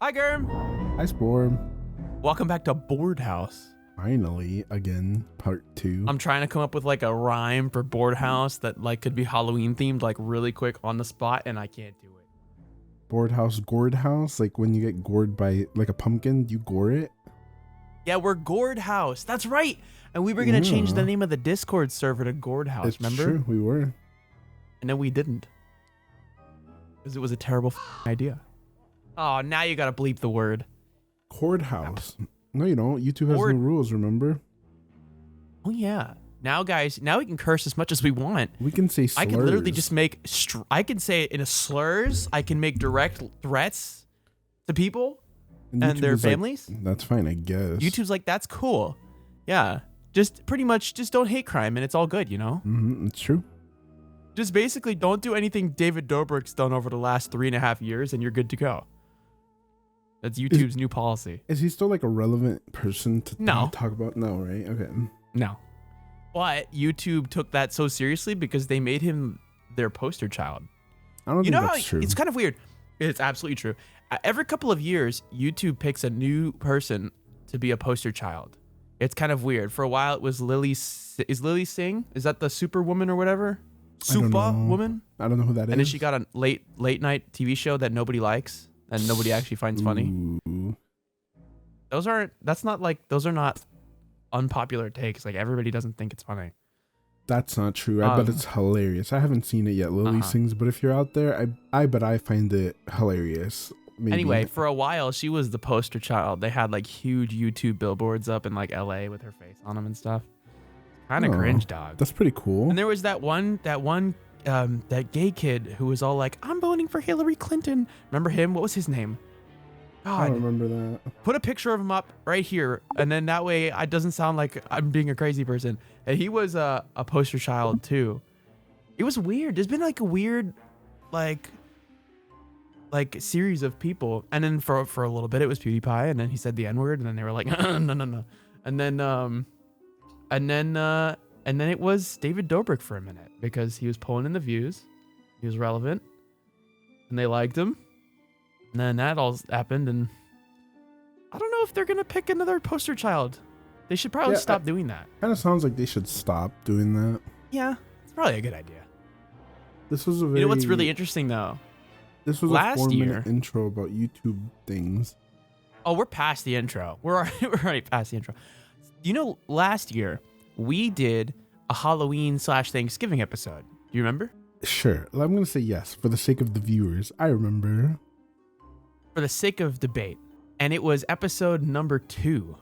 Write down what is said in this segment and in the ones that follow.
Hi, Germ. Hi, Spore. Welcome back to BoredHouse. Finally, again, part 2. I'm trying to come up with like a rhyme for BoredHouse that like could be Halloween themed, like really quick on the spot, and I can't do it. BoredHouse, gourd house, like when you get gored by like a pumpkin, you gore it. Yeah, we're BoredHouse. That's right. And we were gonna change the name of the Discord server to BoredHouse. Remember? True, we were. And then we didn't, because it was a terrible idea. Oh, now you gotta bleep the word. Cord house. No, you don't. YouTube has Cord- no rules, remember? Oh yeah. Now, guys, now we can curse as much as we want. We can say slurs. I can literally just make. I can say it in a slurs. I can make direct threats to people and their families. Like, that's fine, I guess. YouTube's like, that's cool. Yeah. Just pretty much, just don't hate crime, and it's all good, you know. It's true. Just basically, don't do anything David Dobrik's done over the last 3.5 years, and you're good to go. That's YouTube's new policy. Is he still like a relevant person to talk about? No, right? Okay. No. But YouTube took that so seriously because they made him their poster child. I don't think that's true. It's kind of weird. It's absolutely true. Every couple of years, YouTube picks a new person to be a poster child. It's kind of weird. For a while, it was Lily. Is Lily Singh? Is that the Superwoman or whatever? Superwoman? I don't know who that is. And then she got a late night TV show that nobody likes and nobody actually finds funny. Ooh. Those are not unpopular takes. Like, everybody doesn't think it's funny. That's not true. I bet it's hilarious. I haven't seen it yet, Lily Sings, but if you're out there, I bet I find it hilarious. Maybe. Anyway, for a while, she was the poster child. They had like huge YouTube billboards up in like LA with her face on them and stuff. Kind of cringe, dog. That's pretty cool. And there was that gay kid who was all like, I'm voting for Hillary Clinton. Remember him? What was his name? God. I don't remember that. Put a picture of him up right here, and then that way it doesn't sound like I'm being a crazy person. And he was a poster child too. It was weird. There's been like a weird like series of people, and then for a little bit it was PewDiePie, and then he said the N-word, and then they were like no, and then it was David Dobrik for a minute because he was pulling in the views, he was relevant, and they liked him. And then that all happened, and I don't know if they're gonna pick another poster child. They should probably stop doing that. Kind of sounds like they should stop doing that. Yeah, it's probably a good idea. This was a very. You know what's really interesting though? This was last a 4-minute year intro about YouTube things. Oh, we're past the intro. We're already past the intro. You know, last year we did a Halloween/Thanksgiving episode. Do you remember? Sure. I'm gonna say yes for the sake of the viewers. I remember. For the sake of debate, and it was episode number 2,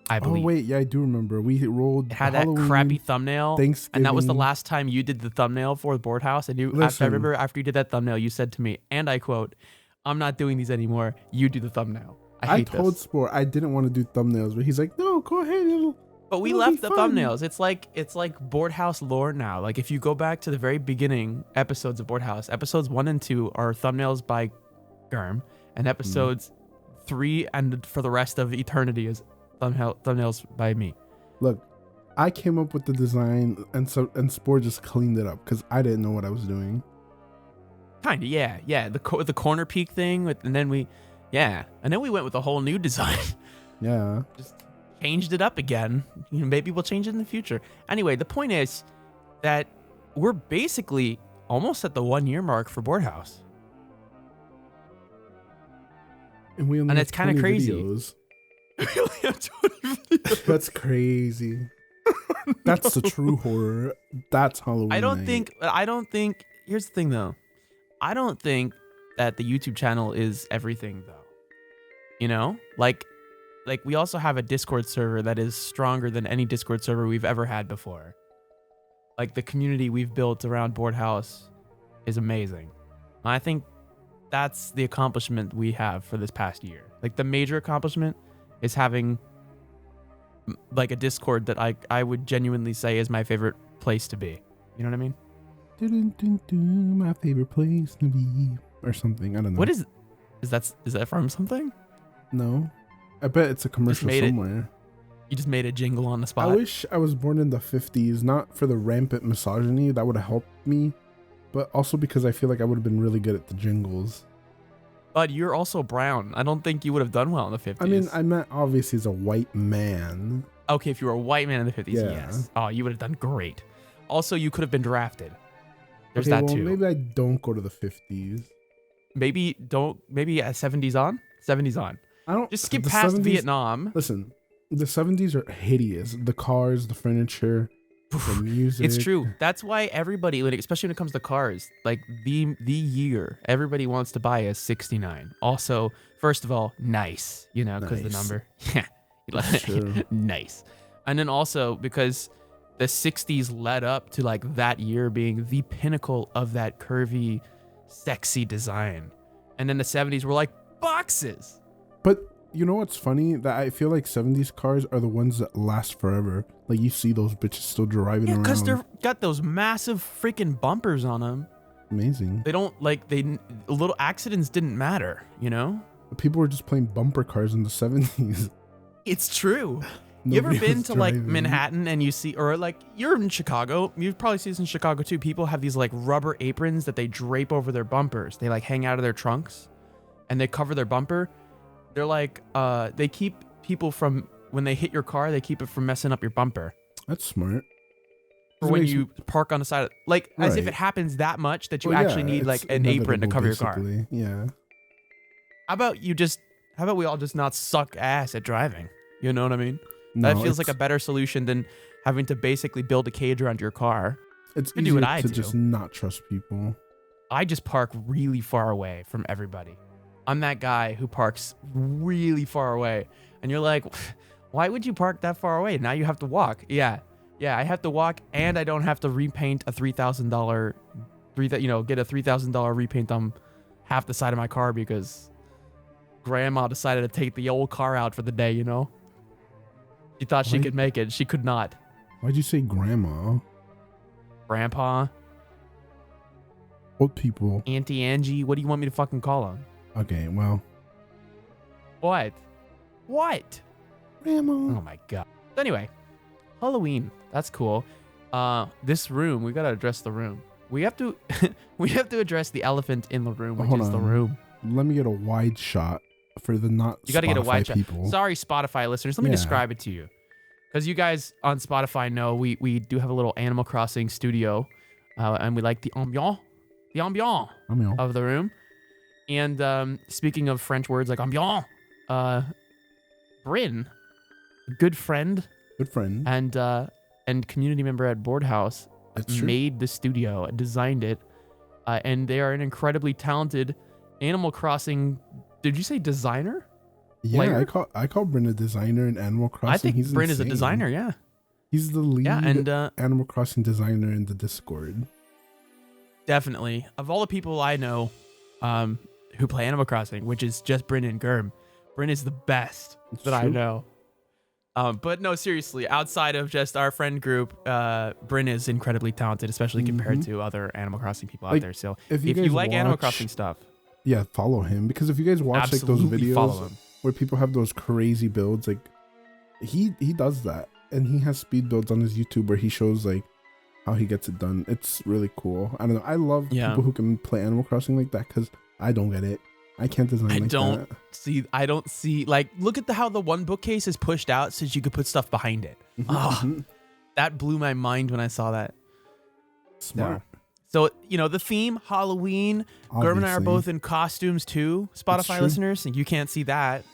I believe. Oh wait, yeah, I do remember. We rolled. It had that crappy thumbnail, and that was the last time you did the thumbnail for the BoredHouse. And I remember after you did that thumbnail, you said to me, and I quote, "I'm not doing these anymore. You do the thumbnail." I told Sport I didn't want to do thumbnails, but he's like, "No, go ahead." But we left the thumbnails. It's like BoredHouse lore now. Like, if you go back to the very beginning episodes of BoredHouse, episodes 1 and 2 are thumbnails by Germ. And episodes 3 and for the rest of eternity is thumbnails by me. Look, I came up with the design, and Spore just cleaned it up because I didn't know what I was doing. Kinda, yeah. The corner peak thing, and then we went with a whole new design. Yeah, just changed it up again. You know, maybe we'll change it in the future. Anyway, the point is that we're basically almost at the 1-year mark for BoredHouse. And it's kind of crazy. Videos. We only have 20 videos. That's crazy. That's the true horror. That's Halloween. I don't think. Here's the thing, though. I don't think that the YouTube channel is everything, though. You know, like we also have a Discord server that is stronger than any Discord server we've ever had before. Like, the community we've built around BoredHouse is amazing. I think that's the accomplishment we have for this past year. Like, the major accomplishment is having like a Discord that I would genuinely say is my favorite place to be. You know what I mean? Dun, dun, dun, my favorite place to be, or something. I don't know. What is that from something? No, I bet it's a commercial somewhere. You just made a jingle on the spot. I wish I was born in the 50s, not for the rampant misogyny that would have helped me, but also because I feel like I would have been really good at the jingles. But you're also brown. I don't think you would have done well in the 50s. I mean, I meant obviously as a white man. Okay, if you were a white man in the 50s, Yeah. yes. Oh, you would have done great. Also, you could have been drafted. There's Okay, that well, too. maybe I don't go to the 50s. Maybe 70s on? 70s on. I don't Just skip the past 70s Vietnam. Listen, the 70s are hideous. The cars, the furniture, the music. It's true. That's why everybody, like, especially when it comes to cars, like the year everybody wants to buy is 69. Also, first of all, nice, you know, because the Nice. number. Yeah. That's true. Nice. And then also because the 60s led up to like that year being the pinnacle of that curvy, sexy design. And then the 70s were like boxes. But you know what's funny? That I feel like 70s cars are the ones that last forever. Like you see those bitches still driving Yeah, around. because they're got those massive freaking bumpers on them. Amazing. They don't like little accidents didn't matter, you know? People were just playing bumper cars in the 70s. It's true. You ever Nobody been was to like driving. Manhattan and you see, or like you're in Chicago, you've probably seen this in Chicago too. People have these like rubber aprons that they drape over their bumpers. They like hang out of their trunks and they cover their bumper. They're like, they keep people from, when they hit your car, they keep it from messing up your bumper. That's smart. Or when you park on the side, like as if Right. it happens that much that you Well, actually yeah, need like it's an apron to inevitable, cover your car. basically. Yeah. How about we all just not suck ass at driving? You know what I mean? No, That feels like a it's- better solution than having to basically build a cage around your car. It's can do easier what I to do. just not trust people. I just park really far away from everybody. I'm that guy who parks really far away. And you're like, why would you park that far away? Now you have to walk. Yeah, I have to walk and I don't have to repaint a $3,000, get a $3,000 repaint on half the side of my car because grandma decided to take the old car out for the day, you know? She thought she Why- could make it. She could not. Why'd you say grandma? Grandpa, Old people. Auntie Angie, what do you want me to fucking call them? Okay, well. What? Grandma. Oh my god. Anyway, Halloween. That's cool. This room, we gotta address the room. We have to we have to address the elephant in the room, which Hold is the on. room. Let me get a wide shot for the not You gotta get a wide shot. people. Sorry, Spotify listeners. Let me Yeah. describe it to you. Because you guys on Spotify know we do have a little Animal Crossing studio. And we like the ambiance I'm out. of the room. And speaking of French words like ambiance, Bryn, a good friend Good friend. and community member at BoredHouse, That's true. made the studio, designed it, and they are an incredibly talented Animal Crossing. Did you say designer? Yeah, player? I call Bryn a designer in Animal Crossing. I think He's Bryn is a insane. designer. Yeah, He's the lead yeah, and Animal Crossing designer in the Discord. definitely of all the people I know, who play Animal Crossing, which is just Bryn and Germ, Bryn is the best It's that I true. know. But no, seriously, outside of just our friend group, Bryn is incredibly talented, especially compared to other Animal Crossing people out Like, there. So if if you you guys like Animal watch- Crossing stuff, Yeah, follow him because if you guys watch absolutely like those follow videos him. where people have those crazy builds, like he does that, and he has speed builds on his YouTube where he shows like how he gets it done. It's really cool. I don't know. I love Yeah. people who can play Animal Crossing like that because I don't get it. I can't design like don't that. I don't see like look at how the one bookcase is pushed out so you could put stuff behind it. Ah, Mhm. that blew my mind when I saw that. Smart. So, the theme, Halloween. Germ and I are Obviously. both in costumes too, Spotify true. listeners, and you can't see that.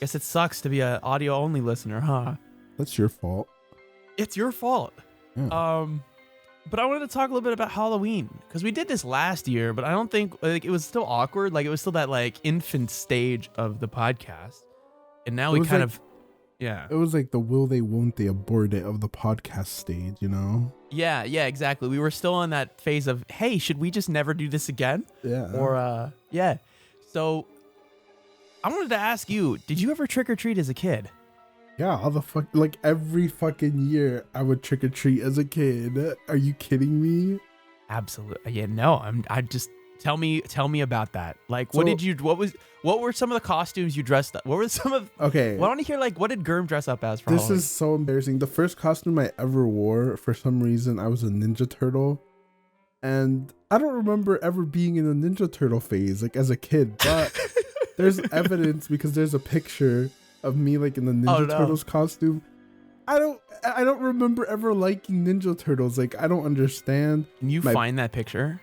Guess it sucks to be an audio only listener, huh? That's your fault. It's your fault. Yeah. But I wanted to talk a little bit about Halloween because we did this last year, but I don't think like it was still awkward. Like it was still that like infant stage of the podcast, and now It we was kind like- of, yeah, It was like the will they won't they abort it of the podcast stage, you know? yeah, exactly. We were still in that phase of, hey, should we just never do this again? Yeah. Or yeah. So I wanted to ask you, did you ever trick or treat as a kid? Yeah, all the fuck, like every fucking year I would trick or treat as a kid. Are you kidding me? Absolutely. Yeah, no, I just tell me about that. Like what were some of the costumes you dressed up? What were some of Okay. Well, I want to hear like what did Germ dress up as for This Halloween? is so embarrassing. The first costume I ever wore, for some reason, I was a Ninja Turtle. and I don't remember ever being in a Ninja Turtle phase like as a kid, but there's evidence because there's a picture of me like in the Ninja Turtles costume. I don't remember ever liking Ninja Turtles. Like, I don't understand. Can you find that picture?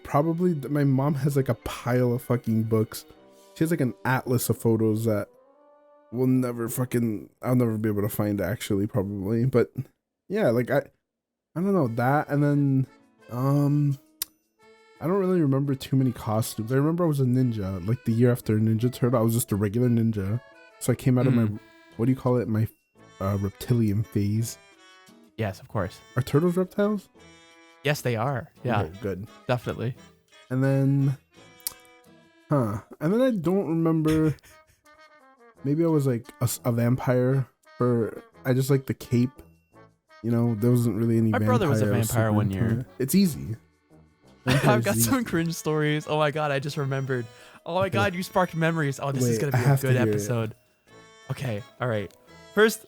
Probably. My mom has like a pile of fucking books. She has like an atlas of photos that I'll never be able to find actually, probably. But yeah, like I don't know that. And then I don't really remember too many costumes. I remember I was a ninja. Like the year after Ninja Turtle, I was just a regular ninja. So I came out of my, what do you call it? My reptilian phase. Yes, of course. Are turtles reptiles? Yes, they are. Yeah, okay, good. Definitely. And then, and then I don't remember. Maybe I was like a vampire, or I just like the cape. You know, there wasn't really any. My brother was a vampire one year. It's easy. I've got some cringe stories. Oh my god, I just remembered. Oh my god, you sparked memories. Oh, this is gonna be a good episode. Okay, all right. First,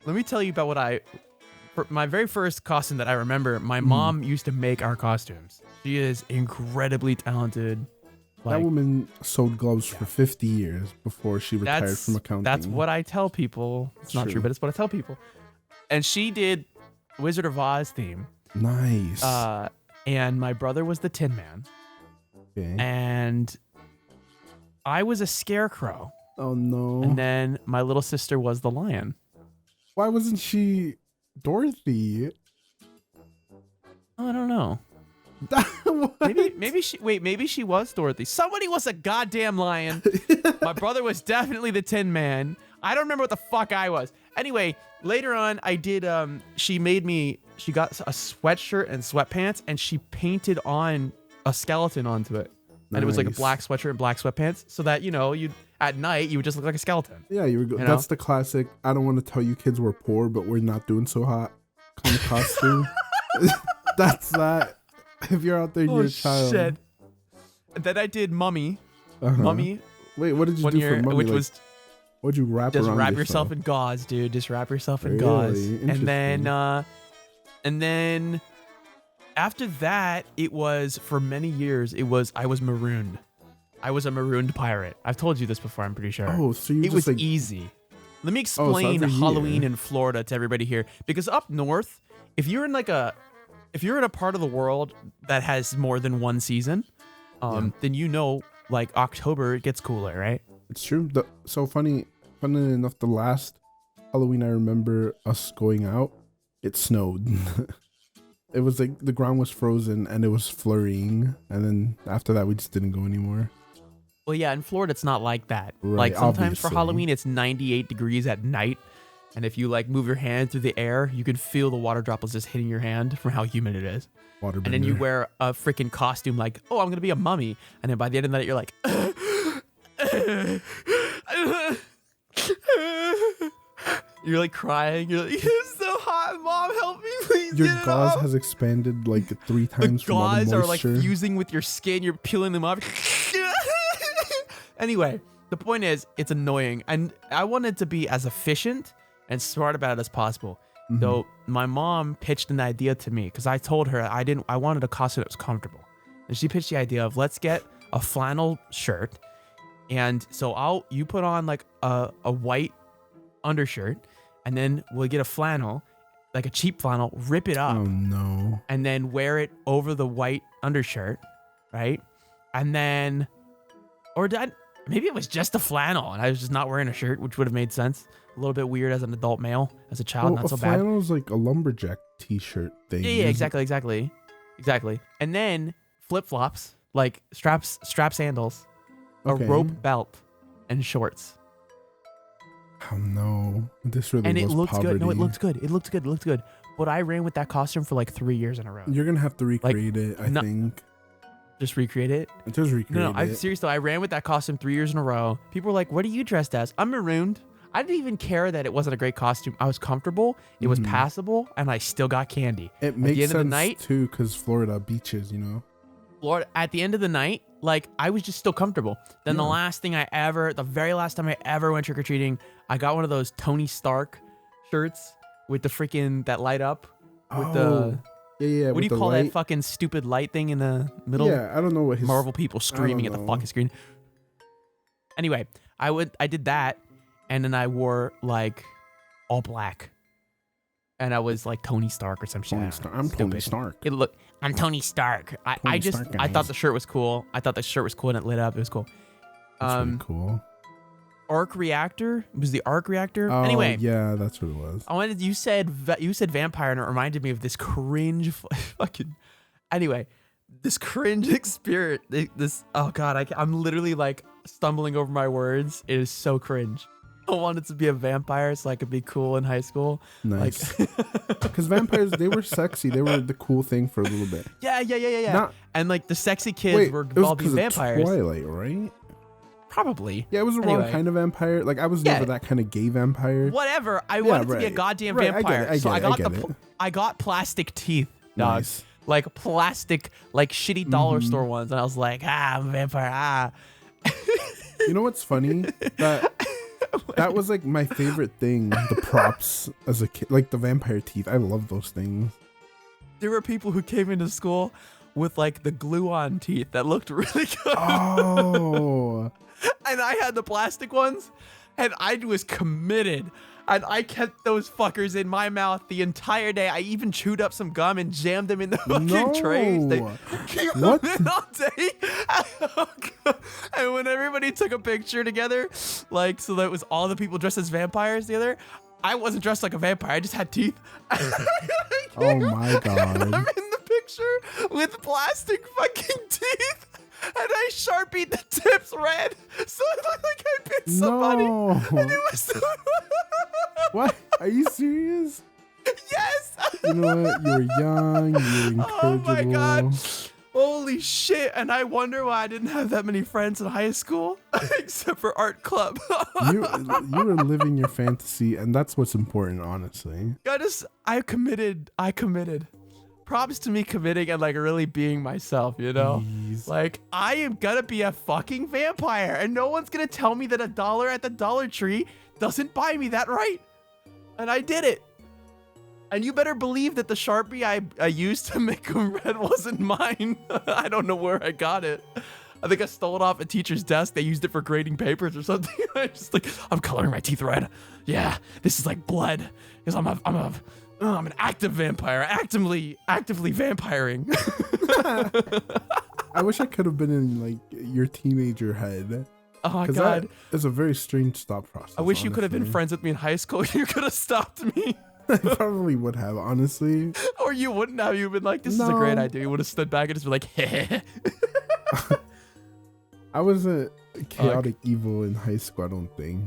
let me tell you about my very first costume that I remember. My mom used to make our costumes. She is incredibly talented. That woman sewed gloves for 50 years before she retired from accounting. That's what I tell people. It's not true, but it's what I tell people. And she did Wizard of Oz theme. Nice. And my brother was the Tin Man. Okay. And I was a scarecrow. Oh no. And then my little sister was the lion. Why wasn't she Dorothy? Oh, I don't know. Maybe she was Dorothy. Somebody was a goddamn lion. My brother was definitely the Tin Man. I don't remember what the fuck I was. Anyway, later on I did she got a sweatshirt and sweatpants and she painted on a skeleton onto it. Nice. And it was like a black sweatshirt and black sweatpants so that, at night you would just look like a skeleton. Yeah, that's the classic I don't want to tell you kids we're poor, but we're not doing so hot kind of costume. That's that. If you're out there and you're a child. Shit. And then I did Mummy. Mummy. Wait, what did you do for Mummy? Which was what'd you wrap around? Just wrap yourself in gauze, dude. Just wrap yourself in gauze. And then after that, it was for many years, I was marooned. I was a marooned pirate. I've told you this before, I'm pretty sure. Oh, so it was easy. Let me explain Halloween in Florida to everybody here. Because up north, if you're in a part of the world that has more than one season, then like October it gets cooler, right? It's true. Funnily enough, the last Halloween I remember us going out, it snowed. It was like the ground was frozen and it was flurrying, and then after that we just didn't go anymore. Well, yeah, in Florida it's not like that. Right, like sometimes obviously. For Halloween it's 98 degrees at night. And if you like move your hand through the air, you can feel the water droplets just hitting your hand from how humid it is. Waterbender. And then you wear a freaking costume like, oh, I'm going to be a mummy. And then by the end of the night, you're like, you're like crying. You're like, it's so hot. Mom, help me, please. Your gauze has expanded like 3 times. The gauze are like fusing with your skin. You're peeling them off. Anyway, the point is, it's annoying. And I wanted to be as efficient and smart about it as possible. So my mom pitched an idea to me because I told her I wanted a costume that was comfortable. And she pitched the idea of let's get a flannel shirt. And so you put on like a white undershirt and then we'll get a flannel, like a cheap flannel, rip it up. Oh no. And then wear it over the white undershirt, right? And then, maybe it was just a flannel and I was just not wearing a shirt, which would have made sense. A little bit weird as an adult male. As a child, not so bad. Flannel is like a lumberjack t-shirt thing. Yeah, exactly. And then flip-flops, like strap sandals, a rope belt, and shorts. Oh no, this really was looked poverty. good. No, it looked good. But I ran with that costume for like 3 years in a row. You're gonna have to recreate it, I think. Just recreate it? Just recreate it. No, seriously, I ran with that costume 3 years in a row. People were like, what are you dressed as? I'm marooned. I didn't even care that it wasn't a great costume. I was comfortable. It was passable, and I still got candy. It makes sense of the night, too, because Florida beaches, Florida, at the end of the night, like I was just still comfortable. Then the very last time I ever went trick-or-treating, I got one of those Tony Stark shirts with the freaking that light up with Yeah. What do you call that fucking stupid light thing in the middle? Yeah, I don't know what his Marvel people screaming at the fucking screen. Anyway, I did that, and then I wore like all black, and I was like Tony Stark or some shit. I'm Tony Stark. I'm Tony Stark. I thought the shirt was cool. I thought the shirt was cool and it lit up. It was cool. That's really cool. Arc reactor? It was the arc reactor? Oh, anyway. Yeah, that's what it was. You said vampire, and it reminded me of this cringe fucking. Anyway, this cringe experience. Oh god, I'm literally like stumbling over my words. It is so cringe. I wanted to be a vampire so I could be cool in high school. Nice. Because vampires, they were sexy. They were the cool thing for a little bit. Yeah. And like the sexy kids were all these vampires. Twilight, right? Probably. Yeah, it was the wrong kind of vampire. Like I was never that kind of gay vampire. Whatever. I wanted to be a goddamn vampire. I got plastic teeth, dog. Nice. Like plastic, like shitty dollar store ones, and I was like, I'm a vampire. You know what's funny? That was like my favorite thing. The props as a kid, like the vampire teeth. I love those things. There were people who came into school with like the glue-on teeth that looked really good. Oh. And I had the plastic ones, and I was committed. And I kept those fuckers in my mouth the entire day. I even chewed up some gum and jammed them in the fucking trays. They what? all day. And when everybody took a picture together, like, so that was all the people dressed as vampires together, I wasn't dressed like a vampire. I just had teeth. Oh my god. I'm in the picture with plastic fucking teeth. And I Sharpied the tips red, so it looked like I bit somebody. No. And it was What? Are you serious? Yes. You know what? You were young. You were incorrigible. Oh my god. Holy shit. And I wonder why I didn't have that many friends in high school, except for art club. You were living your fantasy, and that's what's important, honestly. I committed. Props to me committing and like really being myself, you know? Jeez. Like, I am gonna be a fucking vampire, and no one's gonna tell me that $1 at the Dollar Tree doesn't buy me that right. And I did it. And you better believe that the Sharpie I used to make them red wasn't mine. I don't know where I got it. I think I stole it off a teacher's desk. They used it for grading papers or something. I'm coloring my teeth red. Yeah, this is like blood. Because I'm an active vampire, actively vampiring. I wish I could have been in like your teenager head. Oh my god, it's a very strange thought process. I wish you could have been friends with me in high school. You could have stopped me. I probably would have, honestly. Or you wouldn't have. You'd been like, "This is a great idea." You would have stood back and just been like, "Heh." I wasn't chaotic evil in high school, I don't think.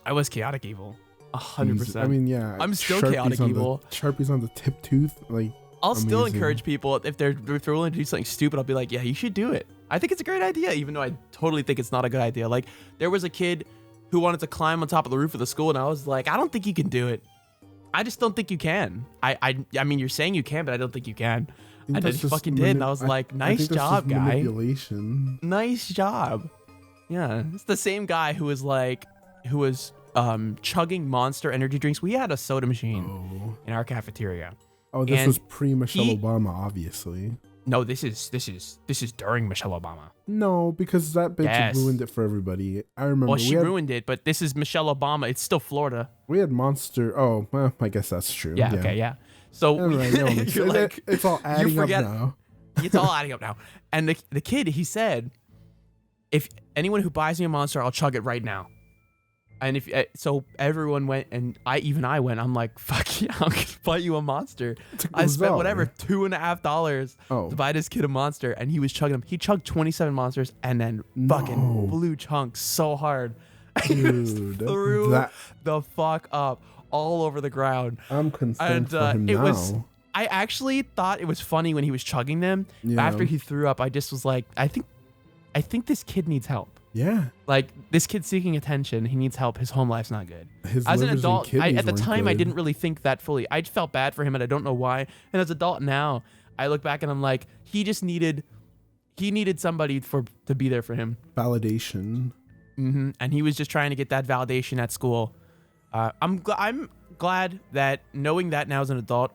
I was chaotic evil. 100%. I mean, yeah. I'm still chaotic evil. Sharpies on the tip tooth, like. I'll still encourage people if they're willing to do something stupid. I'll be like, yeah, you should do it. I think it's a great idea, even though I totally think it's not a good idea. Like, there was a kid who wanted to climb on top of the roof of the school, and I was like, I don't think you can do it. I just don't think you can. I mean, you're saying you can, but I don't think you can. And then he fucking did, and I was like, nice job, guy. Manipulation. Nice job. Yeah, it's the same guy who was chugging Monster energy drinks. We had a soda machine in our cafeteria. Oh, this was pre-Michelle Obama, obviously. No, this is during Michelle Obama. No, because that bitch ruined it for everybody. I remember. Well, she ruined it, but this is Michelle Obama. It's still Florida. We had Monster. Oh, well, I guess that's true. Yeah. Okay. Yeah. So you're like, it's all adding up now. It's all adding up now. And the kid, he said, if anyone who buys me a Monster, I'll chug it right now. And so everyone went, and I went. I'm like, fuck yeah, I'm gonna buy you a Monster. I spent whatever $2.50 to buy this kid a Monster, and he was chugging them. He chugged 27 Monsters and then fucking blew chunks so hard. Dude, threw the fuck up all over the ground. I'm concerned for him now. I actually thought it was funny when he was chugging them. Yeah. After he threw up, I just was like, I think this kid needs help. Yeah. Like, this kid's seeking attention. He needs help. His home life's not good. As an adult, at the time, I didn't really think that fully. I felt bad for him, and I don't know why. And as an adult now, I look back and I'm like, he needed somebody to be there for him. Validation. Mm-hmm. And he was just trying to get that validation at school. I'm glad that knowing that now as an adult,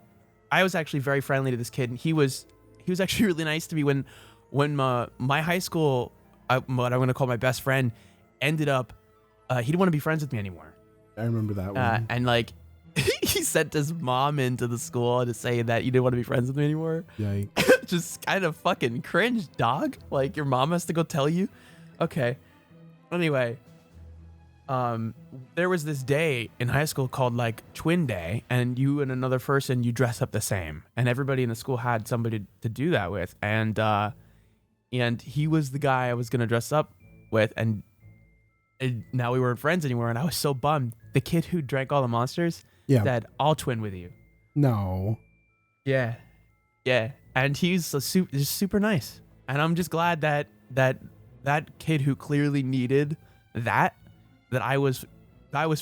I was actually very friendly to this kid, and he was actually really nice to me when my high school, what I'm gonna call my best friend, ended up he didn't want to be friends with me anymore. I remember that one. And like he sent his mom into the school to say that you didn't want to be friends with me anymore. Yikes. Just kind of fucking cringe, dog. Like your mom has to go tell you. Okay. Anyway, there was this day in high school called like Twin Day, and you and another person, you dress up the same, and everybody in the school had somebody to do that with, and he was the guy I was gonna dress up with, and now we weren't friends anymore, and I was so bummed. The kid who drank all the Monsters said, "I'll twin with you." No. Yeah, and he's just super nice, and I'm just glad that kid who clearly needed that I was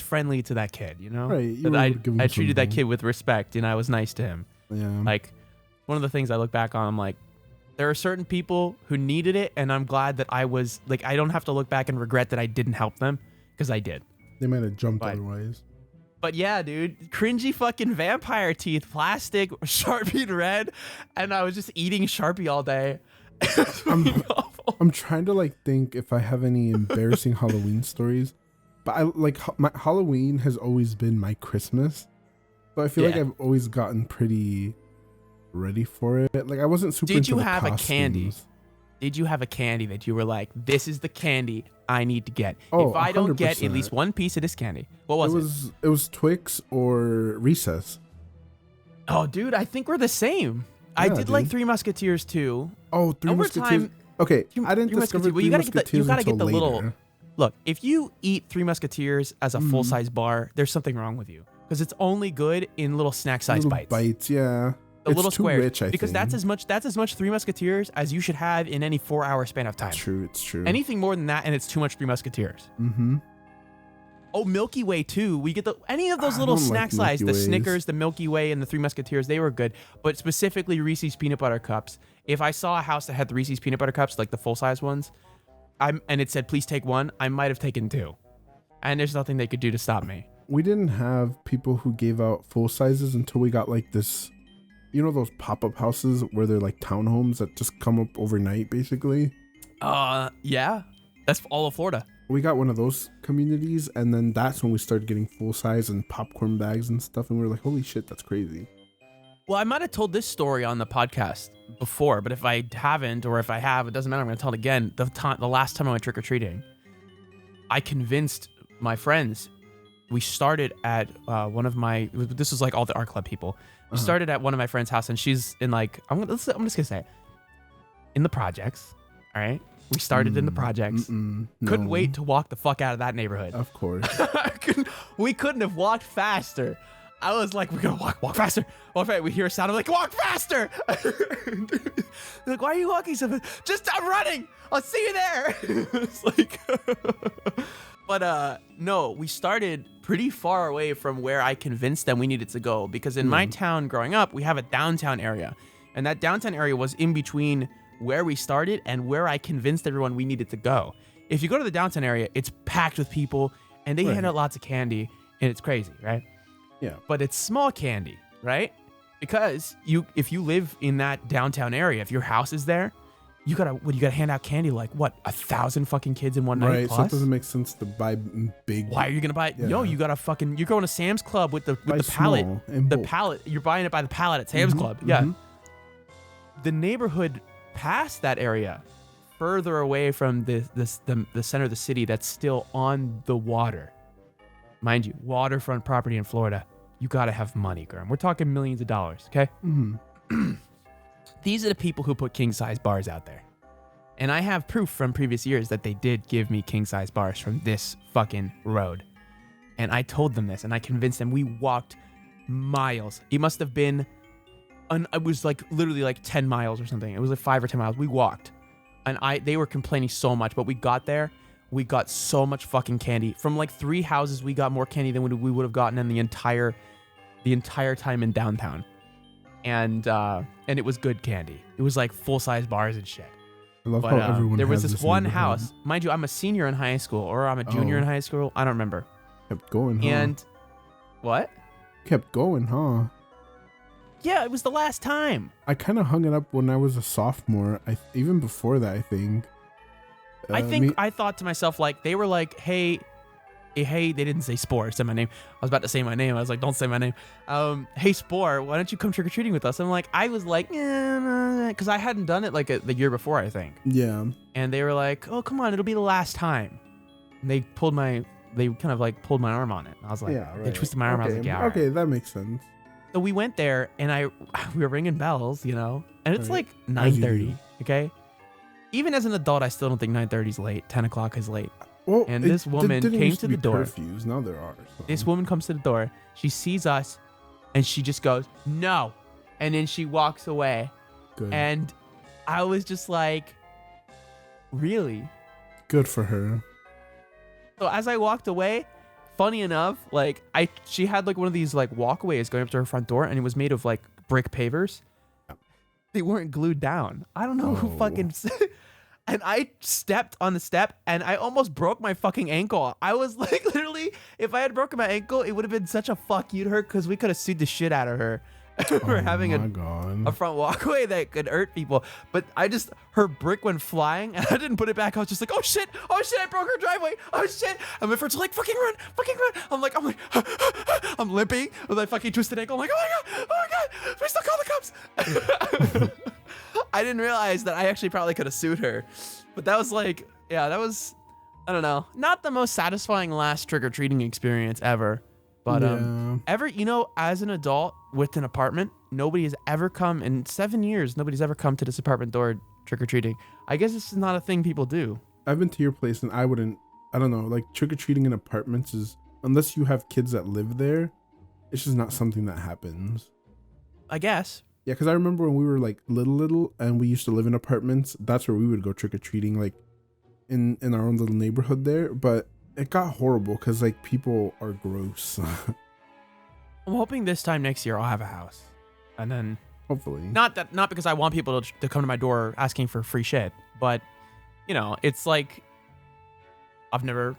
friendly to that kid, you know? Right. That I treated that kid with respect, and I was nice to him. Yeah. Like, one of the things I look back on, I'm like, there are certain people who needed it, and I'm glad that I was, like, I don't have to look back and regret that I didn't help them, because I did. They might have jumped otherwise. But yeah, dude, cringy fucking vampire teeth, plastic, Sharpie red, and I was just eating Sharpie all day. I'm trying to like think if I have any embarrassing Halloween stories, but I like my Halloween has always been my Christmas, so I feel like I've always gotten pretty ready for it. Like I wasn't super. Did you into have the a candy? Did you have a candy that you were like, this is the candy I need to get? Oh, if I don't get 100%. at least one piece of this candy, what was it? It was Twix or Recess. Oh, dude, I think we're the same. I did like Three Musketeers too. Oh, Three Musketeers. Okay, I didn't discover Three Musketeers you gotta get the later. little. Look, if you eat Three Musketeers as a full-size bar, there's something wrong with you, because it's only good in little snack-sized bites. Bites, yeah. The it's little too squares, rich, I because think. that's as much Three Musketeers as you should have in any 4-hour span of time. It's true. Anything more than that, and it's too much Three Musketeers. Mm-hmm. Oh, Milky Way too. We get any of those little snack size, the Snickers, the Milky Way, and the Three Musketeers. They were good, but specifically Reese's peanut butter cups. If I saw a house that had the Reese's peanut butter cups, like the full size ones, and it said please take one, I might have taken two, and there's nothing they could do to stop me. We didn't have people who gave out full sizes until we got like this, you know, those pop-up houses where they're like townhomes that just come up overnight, basically. Yeah, that's all of Florida. We got one of those communities, and then that's when we started getting full size and popcorn bags and stuff, and we were like, holy shit, that's crazy. Well, I might have told this story on the podcast before, but if I haven't, or if I have, it doesn't matter. I'm going to tell it again. The last time I went trick-or-treating, I convinced my friends. We started at one of my, this was like all the art club people. We started at one of my friend's house, and she's in like, I'm just going to say it, in the projects, all right? We started in the projects. Couldn't wait to walk the fuck out of that neighborhood. Of course. We couldn't have walked faster. I was like, we're going to walk faster. We hear a sound. I'm like, walk faster. Like, why are you walking so fast? Just stop running. I'll see you there. It's like, but no, we started pretty far away from where I convinced them we needed to go, because in my town growing up, we have a downtown area, and that downtown area was in between where we started and where I convinced everyone we needed to go. If you go to the downtown area, it's packed with people, and they hand out lots of candy, and it's crazy, right? Yeah. But it's small candy, right? Because if you live in that downtown area, if your house is there, you gotta hand out candy like what, 1,000 fucking kids in one night. Right. Plus? So it doesn't make sense to buy big. Why are you gonna buy? Yeah. Yo, you gotta fucking. You're going to Sam's Club with the pallet. The pallet. You're buying it by the pallet at Sam's Club. Yeah. The neighborhood past that area, further away from the center of the city, that's still on the water. Mind you, waterfront property in Florida. You gotta have money, Gurm. We're talking millions of dollars, okay? These are the people who put king-size bars out there. And I have proof from previous years that they did give me king-size bars from this fucking road. And I told them this, and I convinced them. We walked miles. It must have been, it was like literally like 10 miles or something. It was like 5 or 10 miles. We walked. And they were complaining so much, but we got there. We got so much fucking candy. From like 3 houses, we got more candy than we would have gotten in the entire time in downtown. And it was good candy. It was like full-size bars and shit. I love how everyone there was has this one house. Mind you, I'm a senior in high school, or I'm a junior in high school. I don't remember. Kept going, huh? And what? Kept going, huh? yeah, it was the last time. I kind of hung it up when I was a sophomore. Even before that, I think. I thought to myself, like, they were like, hey, they didn't say Spore, said my name. I was about to say my name. I was like, don't say my name. Hey, Spore, why don't you come trick-or-treating with us? And I was like, because I hadn't done it like the year before, I think. Yeah. And they were like, oh, come on, it'll be the last time. And they kind of like pulled my arm on it. And I was like, yeah, right. They twisted my arm. I was like, yeah. Okay, that makes sense. So we went there, and we were ringing bells, and it's Right. like 9:30. Okay. Even as an adult, I still don't think 9:30 is late. 10 o'clock is late. Well, And this woman came to the door. Curfews. Now there are. So. This woman comes to the door. She sees us, and she just goes, no. And then she walks away. Good. And I was just like, really? Good for her. So as I walked away, funny enough, she had like one of these like walkways going up to her front door, and it was made of like brick pavers. They weren't glued down. I don't know who fucking... And I stepped on the step, and I almost broke my fucking ankle. I was like, literally, if I had broken my ankle, it would have been such a fuck you to her, because we could have sued the shit out of her for having a front walkway that could hurt people. But her brick went flying, and I didn't put it back. I was just like, oh shit, I broke her driveway. Oh shit. And my friends were like, fucking run. I'm like, I'm limping with my fucking twisted ankle. I'm like, oh my god, we still call the cops. I didn't realize that I actually probably could have sued her. But that was like, yeah, that was, I don't know, not the most satisfying last trick-or-treating experience ever. But as an adult with an apartment, nobody has ever come in 7 years. Nobody's ever come to this apartment door trick-or-treating. I guess this is not a thing people do. I've been to your place, and I don't know, like trick-or-treating in apartments is, unless you have kids that live there, it's just not something that happens. I guess. Yeah, because I remember when we were like little, and we used to live in apartments. That's where we would go trick or treating, like in our own little neighborhood there. But it got horrible because like people are gross. I'm hoping this time next year I'll have a house, and then hopefully not because I want people to come to my door asking for free shit, but it's like I've never,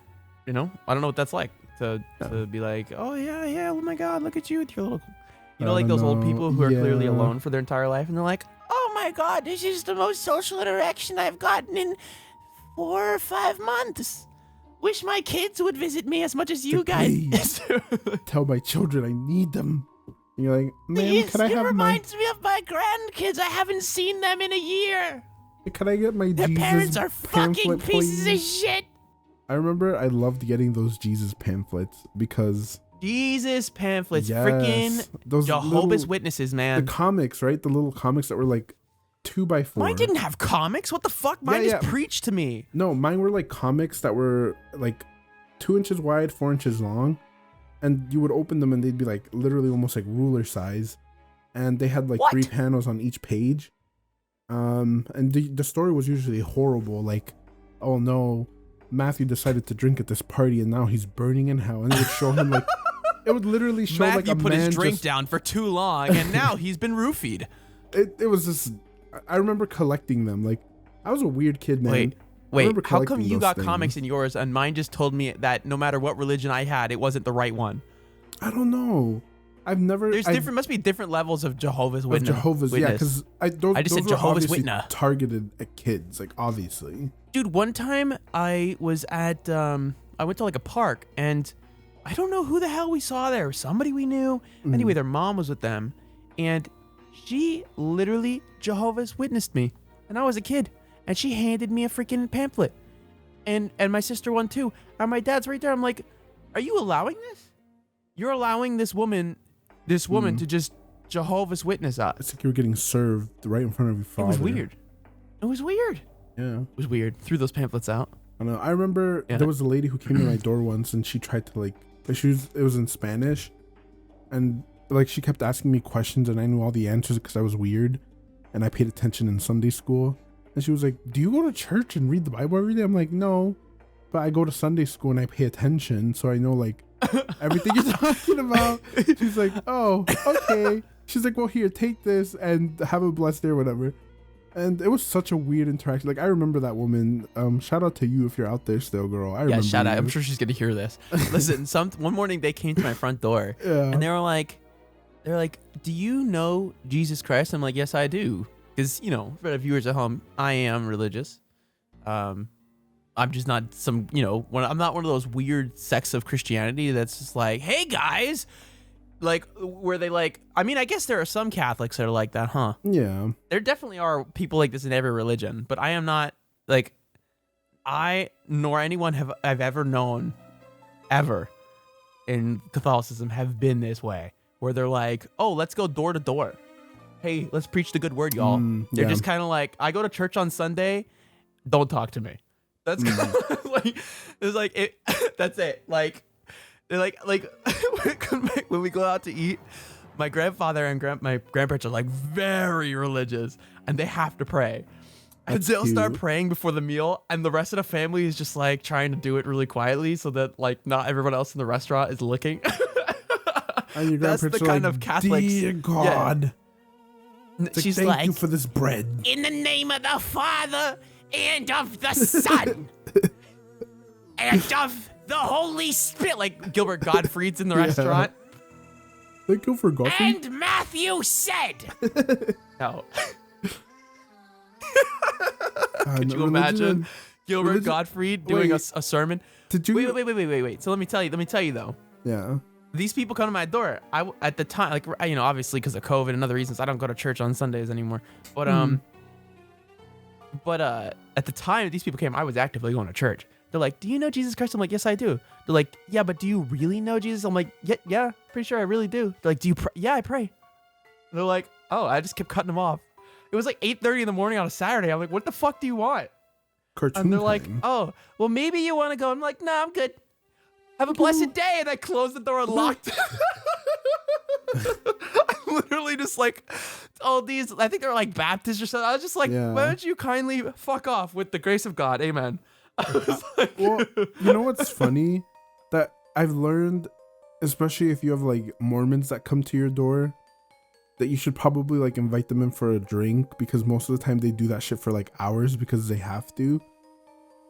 I don't know what that's like to be like, oh yeah, oh my god, look at you with your little. Like those old people who are clearly alone for their entire life, and they're like, oh my god, this is the most social interaction I've gotten in 4 or 5 months. Wish my kids would visit me as much as you guys. Tell my children I need them. And you're like, man, can I have reminds me of my grandkids. I haven't seen them in a year. Can I get my Their Jesus parents are fucking pieces of shit. I remember I loved getting those Jesus pamphlets because... Jesus pamphlets, yes, freaking those Jehovah's Witnesses, man. The comics, right? The little comics that were like 2x4. Mine didn't have comics. What the fuck? Mine just preached to me. No, mine were like comics that were like 2 inches wide, 4 inches long, and you would open them and they'd be like literally almost like ruler size, and they had like 3 panels on each page. And the story was usually horrible, like, oh no, Matthew decided to drink at this party and now he's burning in hell, and it would show him like. It would literally show Matthew like a put man his drink down for too long, and now he's been roofied. It was just. I remember collecting them. Like, I was a weird kid, man. Wait. How come you got comics in yours, and mine just told me that no matter what religion I had, it wasn't the right one? I don't know. I've never. Must be different levels of Jehovah's Witness. Yeah, because I just said Jehovah's Witness. Targeted at kids, like obviously. Dude, one time I was at I went to like a park, and I don't know who the hell we saw there. Somebody we knew. Anyway, their mom was with them, and she literally Jehovah's Witnessed me, and I was a kid, and she handed me a freaking pamphlet, and my sister one too, and my dad's right there. I'm like, are you allowing this? You're allowing this woman to just Jehovah's Witness us. It's like you were getting served right in front of your father. It was weird. Yeah. It was weird. Threw those pamphlets out. I know. I remember there was a lady who came to my door once, and she tried to it was in Spanish, and like she kept asking me questions, and I knew all the answers because I was weird, and I paid attention in Sunday school. And she was like, "Do you go to church and read the Bible every day?" I'm like, "No, but I go to Sunday school and I pay attention, so I know like everything you're talking about." She's like, "Oh, okay." She's like, "Well, here, take this and have a blessed day or whatever." And it was such a weird interaction. Like, I remember that woman. Shout out to you if you're out there still, girl. I remember. Yeah, shout out. I'm sure she's gonna hear this. Listen, one morning they came to my front door, and they were like, they're like, do you know Jesus Christ? I'm like, yes, I do. Because, you know, for the viewers at home, I am religious. I'm just not some, you know, I'm not one of those weird sects of Christianity that's just like, hey guys, like where they like, I mean, I guess there are some Catholics that are like that, huh? Yeah. There definitely are people like this in every religion, but I am not like, I nor anyone I've ever known ever in Catholicism have been this way, where they're like, oh, let's go door to door. Hey, let's preach the good word, y'all. They're just kind of like, I go to church on Sunday, don't talk to me. That's kind of like, it's like it. That's it. Like, they're like when we go out to eat, my grandfather and my grandparents are like very religious, and they have to pray. And they'll start praying before the meal, and the rest of the family is just like trying to do it really quietly so that like not everyone else in the restaurant is looking. And your That's the grandparents are kind like, of Catholics. Dear God. Yeah. She's thank like, you for this bread. in the name of the Father and of the Son and of the Holy Spirit. Like Gilbert Gottfried's in the restaurant. Thank you for Gottfried. And Matthew said. No. Could you imagine Gilbert Gottfried doing a sermon? Did you Wait. So let me tell you though. Yeah. These people come to my door. At the time, like, you know, obviously because of COVID and other reasons, I don't go to church on Sundays anymore. But at the time these people came, I was actively going to church. They're like, "Do you know Jesus Christ?" I'm like, "Yes, I do." They're like, "Yeah, but do you really know Jesus?" I'm like, "Yeah, pretty sure I really do." They're like, "Do you pray?" "Yeah, I pray." They're like, "Oh," I just kept cutting them off. It was like 8:30 in the morning on a Saturday. I'm like, "What the fuck do you want?" Cartoon and they're time. like, "Oh, well, maybe you want to go." I'm like, "No, I'm good. Have a blessed day." And I closed the door and locked it. I literally just like, all these, I think they were like Baptists or something. I was just like, why don't you kindly fuck off with the grace of God? Amen. I was like, well, you know what's funny? That I've learned, especially if you have like Mormons that come to your door, that you should probably like invite them in for a drink, because most of the time they do that shit for like hours because they have to.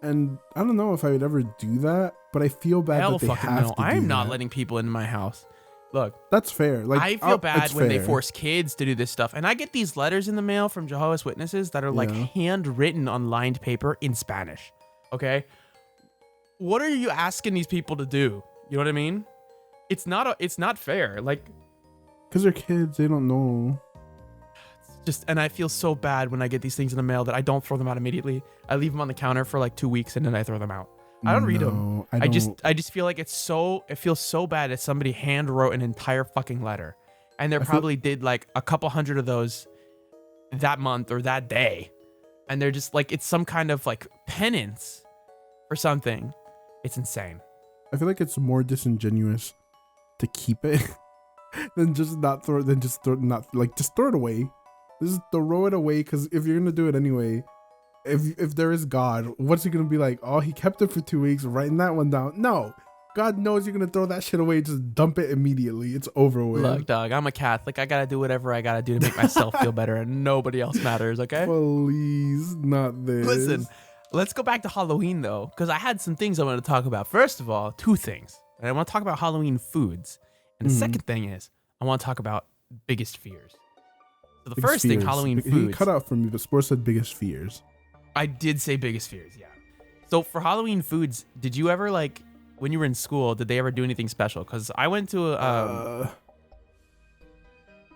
And I don't know if I would ever do that, but I feel bad that they have to. I'm not letting people into my house. Look, that's fair. Like, I feel bad when they force kids to do this stuff. And I get these letters in the mail from Jehovah's Witnesses that are like handwritten on lined paper in Spanish. Okay. What are you asking these people to do? You know what I mean? It's not fair. Like, because they're kids, they don't know. And I feel so bad when I get these things in the mail that I don't throw them out immediately. I leave them on the counter for like 2 weeks and then I throw them out. I don't read them. I just feel like it feels so bad that somebody hand wrote an entire fucking letter, and they probably did like a couple hundred of those that month or that day, and they're just like, it's some kind of like penance or something. It's insane. I feel like it's more disingenuous to keep it than just not throw it. Just throw it away. Just throw it away, because if you're gonna do it anyway, if there is God, what's he gonna be like? Oh, he kept it for 2 weeks, writing that one down. No, God knows you're gonna throw that shit away. Just dump it immediately. It's over with. Look, dog, I'm a Catholic. I gotta do whatever I gotta do to make myself feel better, and nobody else matters. Okay? Please, not this. Listen, let's go back to Halloween though, because I had some things I want to talk about. First of all, 2 things. I want to talk about Halloween foods, and the second thing is I want to talk about biggest fears. So the first thing, Halloween foods. He cut out for me, but Sports said biggest fears. I did say biggest fears, yeah. So for Halloween foods, did you ever, like, when you were in school, did they ever do anything special? Because I went to for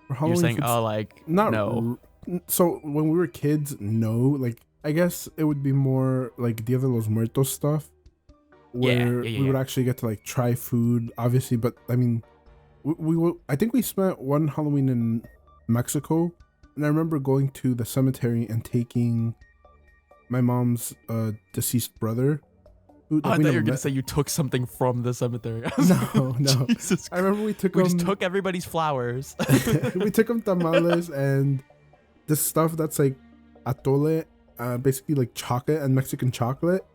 Halloween you're saying, foods, oh, like, not no. So when we were kids, no. Like, I guess it would be more like Dia de los Muertos stuff, where we would actually get to like try food, obviously. But I mean, I think we spent one Halloween in Mexico, and I remember going to the cemetery and taking my mom's deceased brother. I thought you were gonna say you took something from the cemetery. No. Jesus, I remember we just took everybody's flowers. We took them tamales and this stuff that's like atole, basically like chocolate and Mexican chocolate,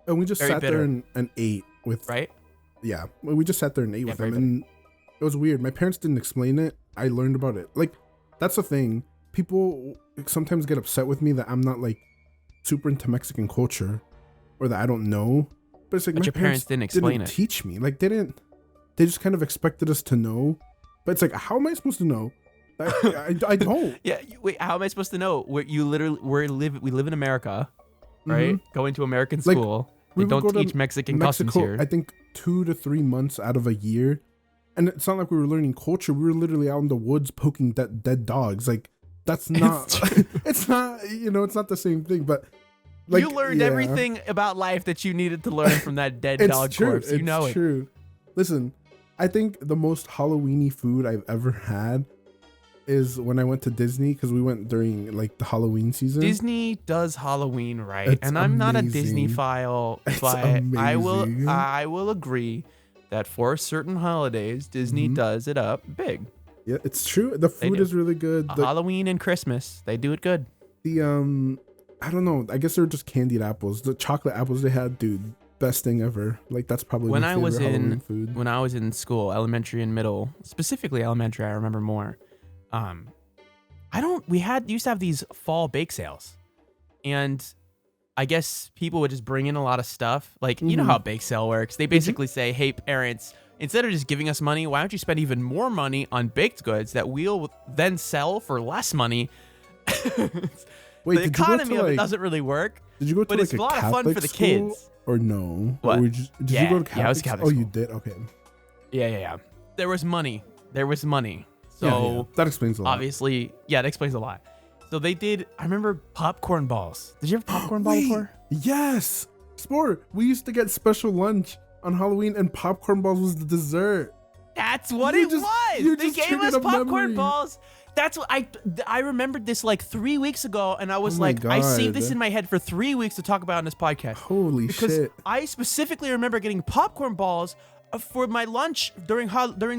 and we just sat there and ate with. Right. Yeah, we just sat there and ate with them, and it was weird. My parents didn't explain it. I learned about it. Like, that's the thing. People sometimes get upset with me that I'm not like super into Mexican culture, or that I don't know. But it's like, but your parents didn't explain it. Teach me. Like, they just kind of expected us to know. But it's like, how am I supposed to know? I don't. Yeah. Wait, how am I supposed to know? We live in America, right? Going to American school. They don't teach Mexican customs here. I think 2 to 3 months out of a year. And it's not like we were learning culture. We were literally out in the woods poking dead dogs. Like, that's not, it's not, it's not the same thing. But like, you learned everything about life that you needed to learn from that dead dog corpse. You know it. It's true. Listen, I think the most Halloween-y food I've ever had is when I went to Disney, because we went during like the Halloween season. Disney does Halloween right, and I'm not a Disney file, but I will agree that for certain holidays, Disney does it up big. Yeah, it's true. The food is really good. Halloween and Christmas, they do it good. The I don't know. I guess they're just candied apples. The chocolate apples they had, dude, best thing ever. Like, that's probably my favorite Halloween food. When I was in school, elementary and middle, specifically elementary, I remember more. We used to have these fall bake sales, and I guess people would just bring in a lot of stuff. Like, you know how a bake sale works. They basically say, hey, parents, instead of just giving us money, why don't you spend even more money on baked goods that we'll then sell for less money? Wait, the economy of it doesn't really work. Did you go to but it's a lot of fun for the kids. Or no? What? Or did you go to Catholic? Yeah, I was Catholic school? school. You did? Okay. Yeah. There was money. So that explains a lot. Obviously, that explains a lot. So they did, I remember popcorn balls. Did you have popcorn ball before? Yes. Sport. We used to get special lunch on Halloween, and popcorn balls was the dessert. That's what it was. They gave us popcorn balls. That's what I remembered this like 3 weeks ago, and I was I saved this in my head for 3 weeks to talk about on this podcast. Holy shit. Because I specifically remember getting popcorn balls for my lunch during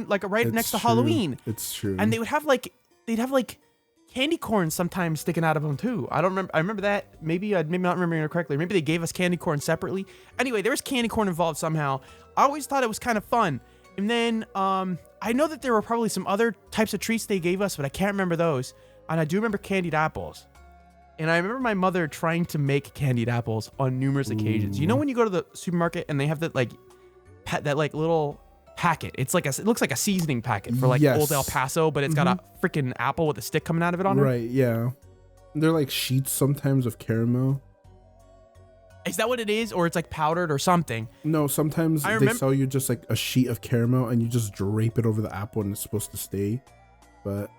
like next to Halloween. It's true. And they'd have candy corn sometimes sticking out of them too. I don't remember. I remember that. Maybe not remembering it correctly. Maybe they gave us candy corn separately. Anyway, there was candy corn involved somehow. I always thought it was kind of fun. And then I know that there were probably some other types of treats they gave us, but I can't remember those. And I do remember candied apples. And I remember my mother trying to make candied apples on numerous occasions. You know when you go to the supermarket and they have that little packet. It looks like a seasoning packet for like Old El Paso, but it's got a freaking apple with a stick coming out of it on it. Right, yeah. They're like sheets sometimes of caramel. Is that what it is? Or it's like powdered or something? No, sometimes they sell you just like a sheet of caramel and you just drape it over the apple and it's supposed to stay. But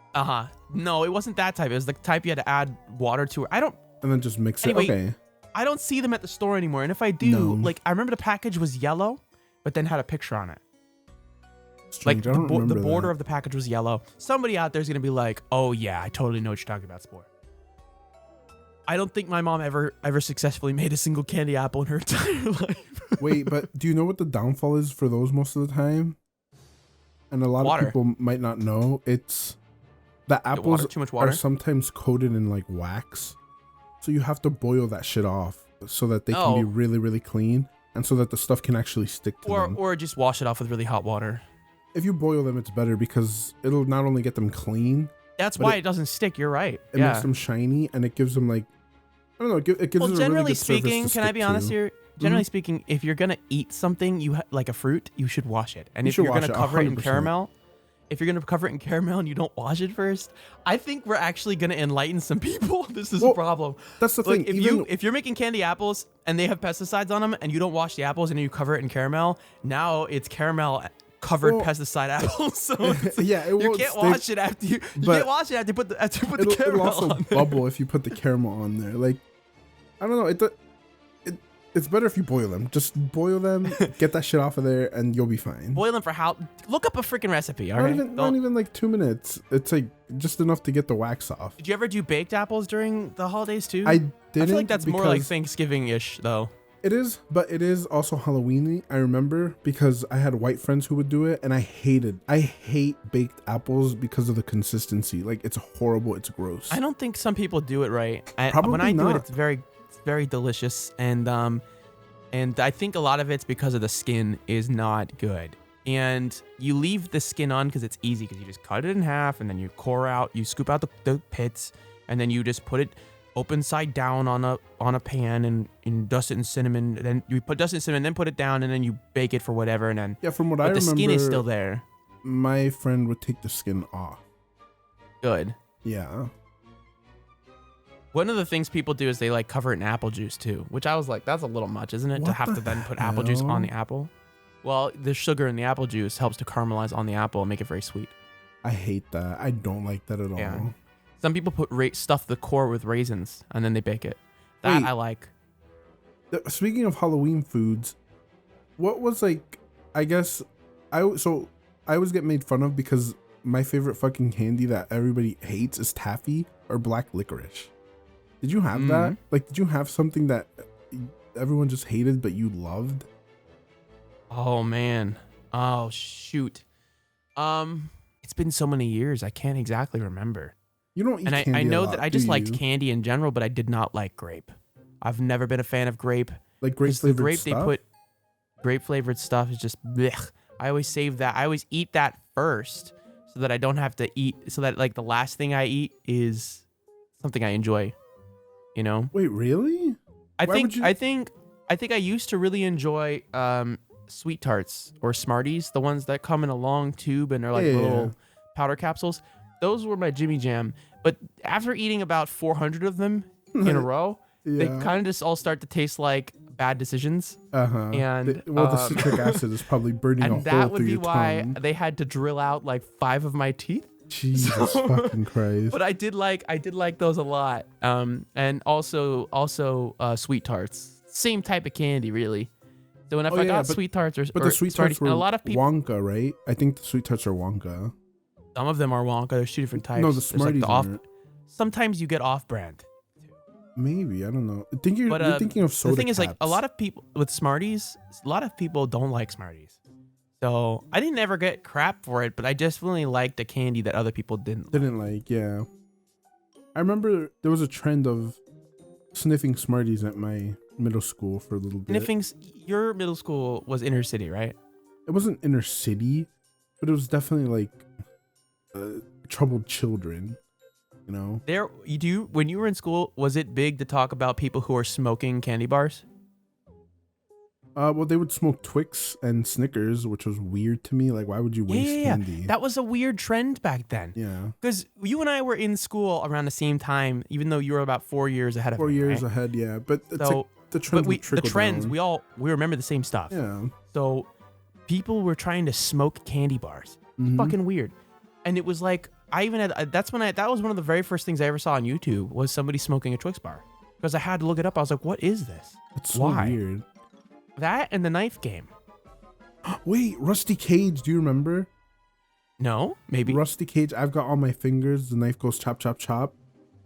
no, it wasn't that type. It was the type you had to add water to. And then just mix it. Okay. I don't see them at the store anymore. And if I do, I remember the package was yellow, but then had a picture on it. Strange. Like the border of the package was yellow. Somebody out there is going to be like, oh yeah, I totally know what you're talking about, Sport. I don't think my mom ever successfully made a single candy apple in her entire life. Wait, but do you know what the downfall is for those most of the time? And a lot of people might not know. It's the apples too much water? Are sometimes coated in like wax. So you have to boil that shit off so that they can be really, really clean. And so that the stuff can actually stick to them. Or just wash it off with really hot water. If you boil them, it's better because it'll not only get them clean. That's why it doesn't stick. You're right. It makes them shiny, and it gives them like, I don't know. It gives them a really good speaking, surface to can I be honest to. here? Generally speaking, if you're gonna eat something, like a fruit, you should wash it. And if you're gonna cover it in caramel, and you don't wash it first, I think we're actually gonna enlighten some people. This is a problem. That's the thing. If you're making candy apples and they have pesticides on them, and you don't wash the apples and you cover it in caramel, now it's caramel covered pesticide apples. So you can't wash it after you can't wash it after you put the caramel it'll also on there. Bubble if you put the caramel on there. Like, I don't know. It's better if you boil them. Just boil them, get that shit off of there, and you'll be fine. Boil them for how? Look up a freaking recipe. All right, not even like 2 minutes. It's like just enough to get the wax off. Did you ever do baked apples during the holidays too? I didn't. I feel like that's more like Thanksgiving-ish though. It is, but it is also Halloween-y. I remember because I had white friends who would do it, and I hate baked apples because of the consistency. Like, it's horrible. It's gross. I don't think some people do it right. Probably when I not. do it, it's very delicious, and I think a lot of it's because of the skin is not good. And you leave the skin on because it's easy, because you just cut it in half, and then you you scoop out the pits, and then you just put it open side down on a pan and dust it in cinnamon. Then you dust it in cinnamon, then put it down, and then you bake it for whatever. And then from what I remember, the skin is still there. my friend would take the skin off. Good. Yeah. One of the things people do is they like cover it in apple juice too, which I was like, that's a little much, isn't it? What to have the to then put apple juice on the hell? apple. Well, the sugar in the apple juice helps to caramelize on the apple and make it very sweet. I hate that. I don't like that at Yeah. all. Some people stuff the core with raisins and then they bake it. That Wait. I like. Speaking of Halloween foods, what was like? I guess I always get made fun of because my favorite fucking candy that everybody hates is taffy or black licorice. Did you have that? Like, did you have something that everyone just hated but you loved? Oh man. Oh shoot. It's been so many years. I can't exactly remember. You don't eat And candy I know a lot, that I do just liked you? candy in general, but I did not like grape. I've never been a fan of grape. Like grape 'Cause the flavored grape stuff. they put grape flavored stuff is just blech. I always save that. I always eat that first so that I don't have to eat, so that like the last thing I eat is something I enjoy. You know? Wait, really? I Why would you- think I used to really enjoy sweet tarts or Smarties, the ones that come in a long tube and are like Yeah. little powder capsules. Those were my Jimmy Jam. But after eating about 400 of them in a row, they Yeah. kind of just all start to taste like bad decisions. Uh-huh. And the citric acid is probably burning a and hole that would through be your why tongue. they had to drill out like 5 of my teeth. Jesus fucking Christ. But I did like those a lot. And also sweet tarts. Same type of candy, really. So when if I got sweet tarts or But the sweet Smarties, tarts were and a lot of people, Wonka, right? I think the sweet tarts are Wonka. some of them are Wonka. There's 2 different types. No, the There's, Smarties like, aren't. sometimes you get off-brand. Maybe, I don't know. I think you're But thinking of soda the thing is, like, a Caps. lot of people with Smarties, a lot of people don't like Smarties. So I didn't ever get crap for it, but I just really liked the candy that other people didn't. Didn't like, yeah. I remember there was a trend of sniffing Smarties at my middle school for a little bit. Sniffings. Your middle school was inner city, right? It wasn't inner city, but it was definitely like troubled children, you know? When you were in school, was it big to talk about people who are smoking candy bars? Well, they would smoke Twix and Snickers, which was weird to me. Like, why would you waste candy? That was a weird trend back then. Yeah. Because you and I were in school around the same time, even though you were about 4 years ahead of me. 4 years right? ahead, yeah. But it's So, like the trends would trickle down. we remember the same stuff. Yeah. So people were trying to smoke candy bars. Mhm. Fucking weird. And it was like, that was one of the very first things I ever saw on YouTube was somebody smoking a Twix bar. Because I had to look it up. I was like, what is this? It's so Why? weird. That and the knife game. Wait, Rusty Cage, do you remember? No? Maybe. Rusty Cage, I've got all my fingers, the knife goes chop, chop, chop.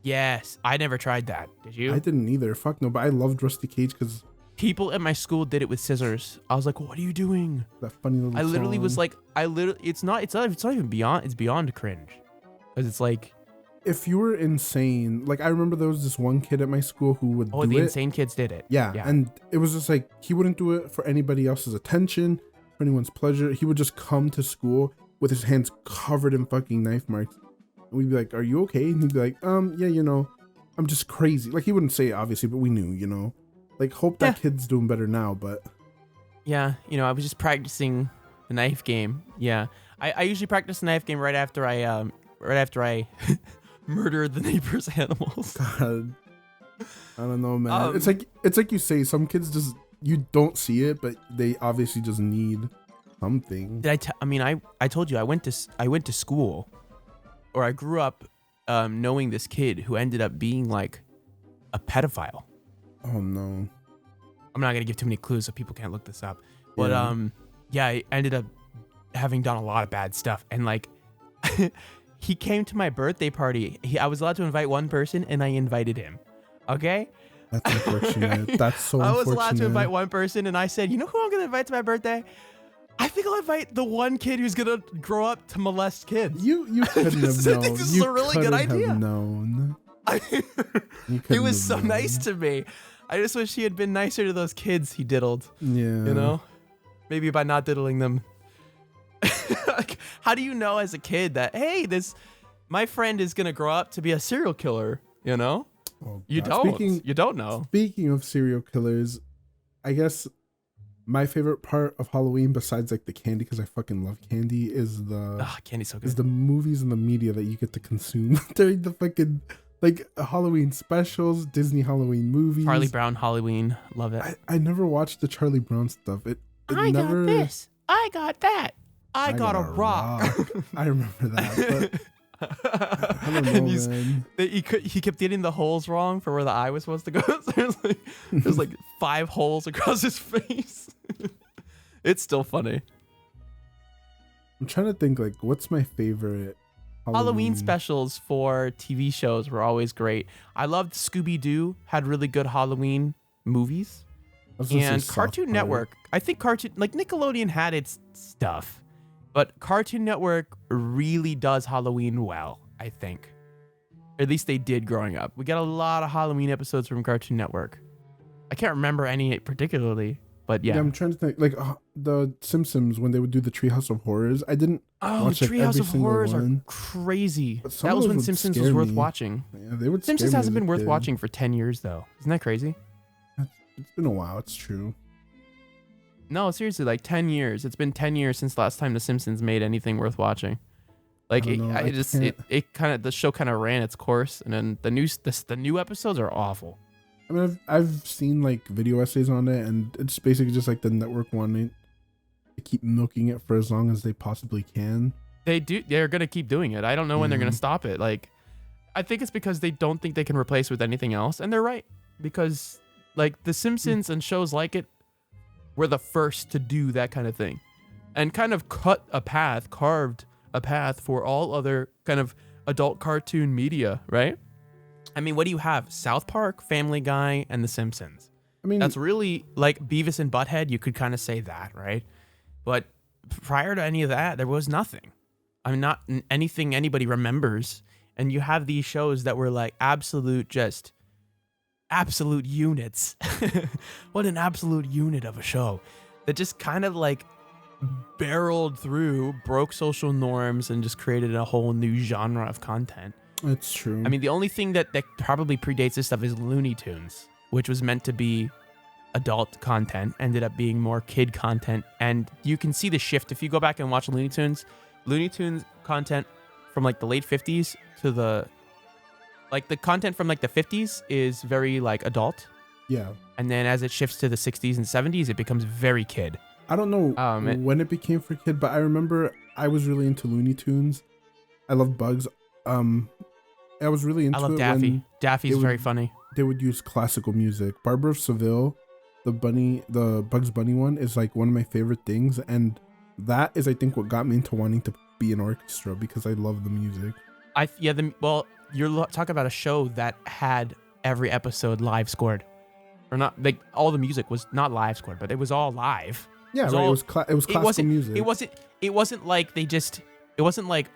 Yes. I never tried that. Did you? I didn't either. Fuck no, but I loved Rusty Cage because People at my school did it with scissors. I was like, what are you doing? that funny little I literally was song. like, it's not even beyond, it's beyond cringe. Because it's like, If you were insane, like I remember there was this one kid at my school who would oh, do the it. insane kids did it. Yeah, and it was just like he wouldn't do it for anybody else's attention, for anyone's pleasure. He would just come to school with his hands covered in fucking knife marks. And we'd be like, "Are you okay?" And he'd be like, yeah, you know, I'm just crazy." Like he wouldn't say it obviously, but we knew, you know. Like hope that kid's doing better now, but Yeah, you know, I was just practicing the knife game. Yeah, I usually practice the knife game right after I murder the neighbor's animals. God, I don't know, man. It's like you say, some kids just you don't see it, but they obviously just need something. I told you I went to school, or I grew up knowing this kid who ended up being like a pedophile. Oh no. I'm not gonna give too many clues so people can't look this up. But Yeah. I ended up having done a lot of bad stuff, and like he came to my birthday party. I was allowed to invite one person, and I invited him. Okay. That's unfortunate. That's so I unfortunate. was allowed to invite one person, and I said, you know who I'm gonna invite to my birthday? I think I'll invite the one kid who's gonna grow up to molest kids. You couldn't have I known. think this is You a really good couldn't idea. have known. You He couldn't was have so known. nice to me. I just wish he had been nicer to those kids he diddled. Yeah. You know? Maybe by not diddling them. Like, how do you know as a kid that, hey, my friend is gonna grow up to be a serial killer, you know? Oh, You God. don't. You don't know. Speaking of serial killers, I guess My favorite part of Halloween, besides like the candy, because I fucking love candy, is Candy's so good. the movies and the media that you get to consume during the fucking like Halloween specials, Disney Halloween movies. Charlie Brown Halloween, love it. I never watched the Charlie Brown stuff. I never, got this. I got that. I got a rock. I remember that. But I don't know, And man. he kept getting the holes wrong for where the eye was supposed to go. So there's like 5 holes across his face. It's still funny. I'm trying to think, like, what's my favorite Halloween specials for TV shows were always great. I loved Scooby-Doo, had really good Halloween movies. And Cartoon Network, I think Nickelodeon had its stuff, but Cartoon Network really does Halloween well, I think. Or at least they did growing up. We got a lot of Halloween episodes from Cartoon Network. I can't remember any particularly, but yeah. I'm trying to think, like, the Simpsons, when they would do the Treehouse of Horrors. I didn't watch, like, Treehouse of Horrors one. are crazy. But That was when Simpsons was worth watching. Yeah, they would Simpsons scare me hasn't as a been worth kid. watching for 10 years, though. Isn't that crazy? It's been a while, it's true. No, seriously, like 10 years. It's been 10 years since last time The Simpsons made anything worth watching. Like the show kind of ran its course, and then the new episodes are awful. I mean, I've seen like video essays on it, and it's basically just like the network wanting to keep milking it for as long as they possibly can. They're gonna keep doing it. I don't know when they're gonna stop it. Like, I think it's because they don't think they can replace with anything else, and they're right, because like The Simpsons and shows like it were the first to do that kind of thing, and kind of carved a path for all other kind of adult cartoon media, right? I mean, what do you have? South Park, Family Guy, and The Simpsons. I mean, That's really like Beavis and Butthead. You could kind of say that, right? But prior to any of that, there was nothing. I mean, not anything anybody remembers. And you have these shows that were like absolute units. What an absolute unit of a show that just kind of like barreled through, broke social norms, and just created a whole new genre of content. it's true. I mean, the only thing that probably predates this stuff is Looney Tunes, which was meant to be adult content, ended up being more kid content. And you can see the shift if you go back and watch Looney Tunes content from like the late 50s to the content from like the 50s is very like adult. Yeah. And then as it shifts to the 60s and 70s, it becomes very kid. I don't know when it became for kid, but I remember I was really into Looney Tunes. I love Bugs. I was really into it. I love Daffy. Daffy's very funny. They would use classical music. Barbara of Seville, the Bugs Bunny one, is like one of my favorite things, and that is, I think, what got me into wanting to be an orchestra, because I love the music. You're talking about a show that had every episode live scored, or not? Like all the music was not live scored, but it was all live. Yeah, it was classical music. It wasn't like they just. It wasn't like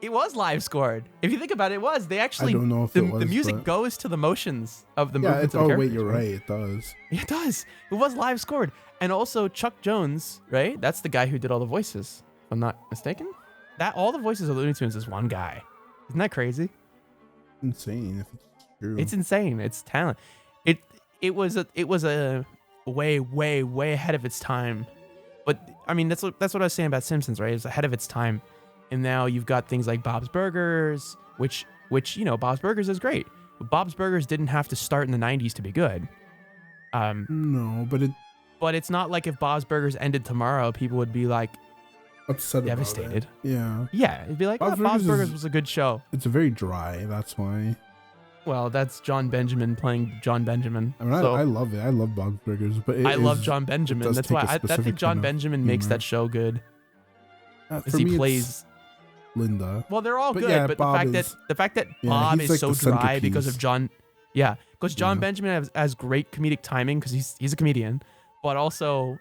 It was live scored. If you think about it, it was. They actually. I don't know if the music but goes to the motions of the yeah. movements. Of the Wait, you're characters, right. It does. It does. It was live scored, and also Chuck Jones, right? That's the guy who did all the voices. If I'm not mistaken. That all the voices of Looney Tunes is one guy. Isn't that crazy? Insane. If it's true. It's insane. It's talent. It was a way ahead of its time. But I mean, that's what I was saying about Simpsons, right? It's ahead of its time. And now you've got things like Bob's Burgers, which Bob's Burgers is great. But Bob's Burgers didn't have to start in the 90s to be good. No, but it's not like if Bob's Burgers ended tomorrow, people would be like upset, devastated. About it. Yeah. Yeah, it'd be like, Bob's Burgers was a good show. It's very dry. That's why. Well, that's John Benjamin playing John Benjamin. I mean, I love it. I love Bob's Burgers, but I love John Benjamin. That's why I think John Benjamin makes that show good. For he me, plays Linda. Well, they're all good, yeah, but the fact that Bob is like so dry because of John. Yeah, because John Benjamin has great comedic timing because he's a comedian, but also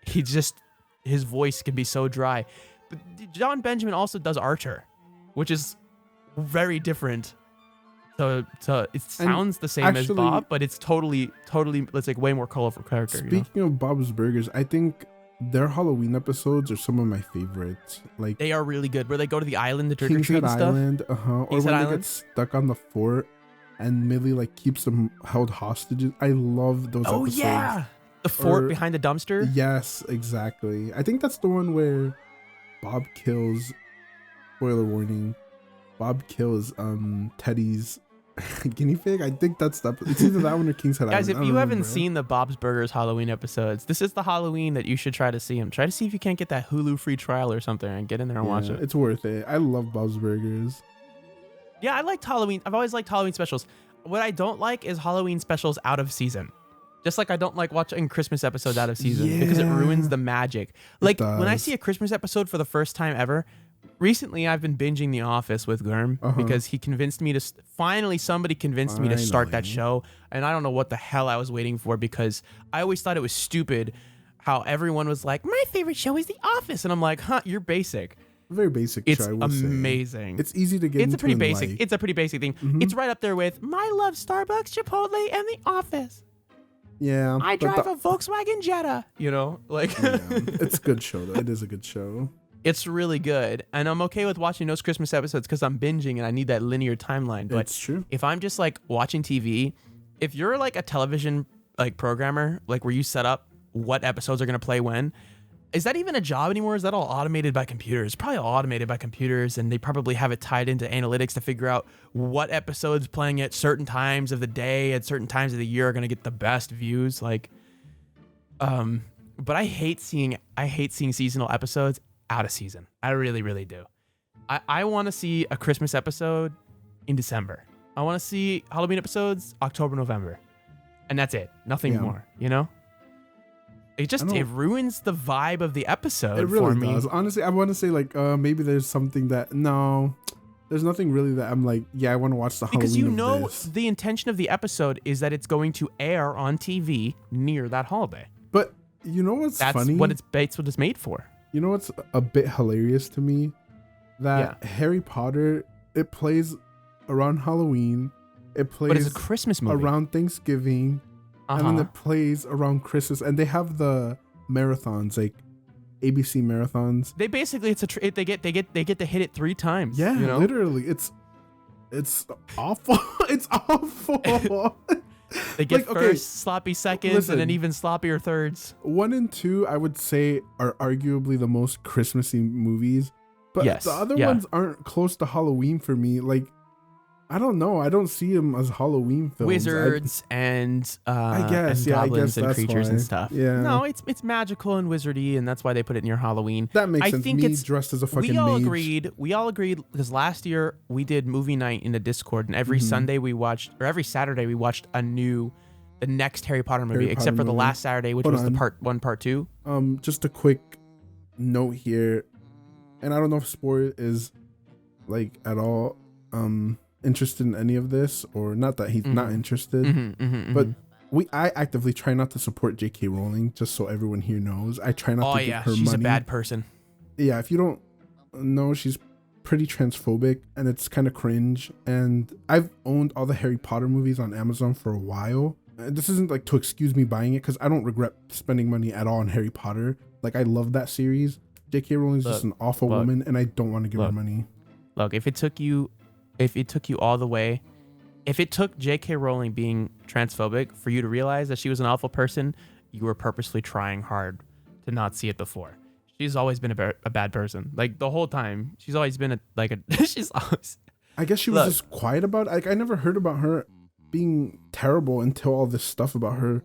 his voice can be so dry. But John Benjamin also does Archer, which is very different. So it sounds the same as Bob, but it's totally, it's like way more colorful character. Speaking of Bob's Burgers, I think their Halloween episodes are some of my favorites. Like, they are really good. Where they go to the island to trick or treat and stuff. Island, or when they get stuck on the fort. and Millie like keeps them held hostages. I love those episodes. Oh yeah, the fort behind the dumpster. Yes, exactly. I think that's the one where Bob kills, spoiler warning, Bob kills Teddy's guinea pig. I think that's it's either that one or King's Head. Guys, if you haven't seen the Bob's Burgers Halloween episodes, this is the Halloween that you should try to see them. Try to see if you can't get that Hulu free trial or something and get in there and watch it. It's worth it. I love Bob's Burgers. Yeah, I liked Halloween. I've always liked Halloween specials. What I don't like is Halloween specials out of season. Just like I don't like watching Christmas episodes out of season because it ruins the magic. Like when I see a Christmas episode for the first time ever, recently I've been binging The Office with Gurm because he convinced me to somebody convinced me to start that show, and I don't know what the hell I was waiting for because I always thought it was stupid how everyone was like, my favorite show is The Office, and I'm like, you're basic. Very basic. It's show, I will amazing. Say. It's easy to get. It's a pretty basic. It's a pretty basic thing. It's right up there with My Love Starbucks, Chipotle, and The Office. Yeah, I drive a Volkswagen Jetta. You know, like it's a good show though. It is a good show. It's really good, and I'm okay with watching those Christmas episodes because I'm binging and I need that linear timeline. But it's true. If I'm just like watching TV, if you're like a television like programmer, like where you set up what episodes are gonna play when. Is that even a job anymore? Is that all automated by computers? Probably all automated by computers, and they probably have it tied into analytics to figure out what episodes playing at certain times of the day, at certain times of the year are going to get the best views. Like, but I hate seeing seasonal episodes out of season. I really, really do. I want to see a Christmas episode in December. I want to see Halloween episodes October, November, and that's it. Nothing more. You know. It ruins the vibe of the episode. It really for me. does. Honestly, I want to say like maybe there's something that there's nothing really that I'm like, yeah, I want to watch the because Halloween of this. The intention of the episode is that it's going to air on TV near that holiday. But you know what's funny? That's what it's made for. You know what's a bit hilarious to me? That Harry Potter, it plays around Halloween. It plays but it's a Christmas movie. Around Thanksgiving. And then it plays around Christmas, and they have the marathons, like ABC marathons. They basically they get to hit it 3 times. Yeah, you know? Literally, it's awful. It's awful. They get first sloppy seconds, and then even sloppier thirds. 1 and 2, I would say, are arguably the most Christmassy movies, but the other ones aren't close to Halloween for me. Like, I don't know. I don't see them as Halloween films. Wizards and goblins and creatures and stuff. Yeah. No, it's magical and wizardy, and that's why they put it near Halloween. That makes sense. Me dressed as a fucking mage. We all agreed because last year we did movie night in the Discord, and every Saturday we watched the next Harry Potter movie, except for the last Saturday, which was the part 1, part 2. Just a quick note here, and I don't know if Sport is like at all interested in any of this, or not that he's not interested, but I actively try not to support J.K. Rowling, just so everyone here knows. I try not to give her money. She's a bad person. Yeah, if you don't know, she's pretty transphobic, and it's kind of cringe. And I've owned all the Harry Potter movies on Amazon for a while. This isn't like to excuse me buying it, because I don't regret spending money at all on Harry Potter. Like, I love that series. J.K. Rowling's just an awful woman, and I don't want to give her money. Look, if it took you all the way, if it took J.K. Rowling being transphobic for you to realize that she was an awful person, you were purposely trying hard to not see it before. She's always been a bad person. Like, the whole time. She's always been she's always... I guess she was just quiet about it. Like, I never heard about her being terrible until all this stuff about her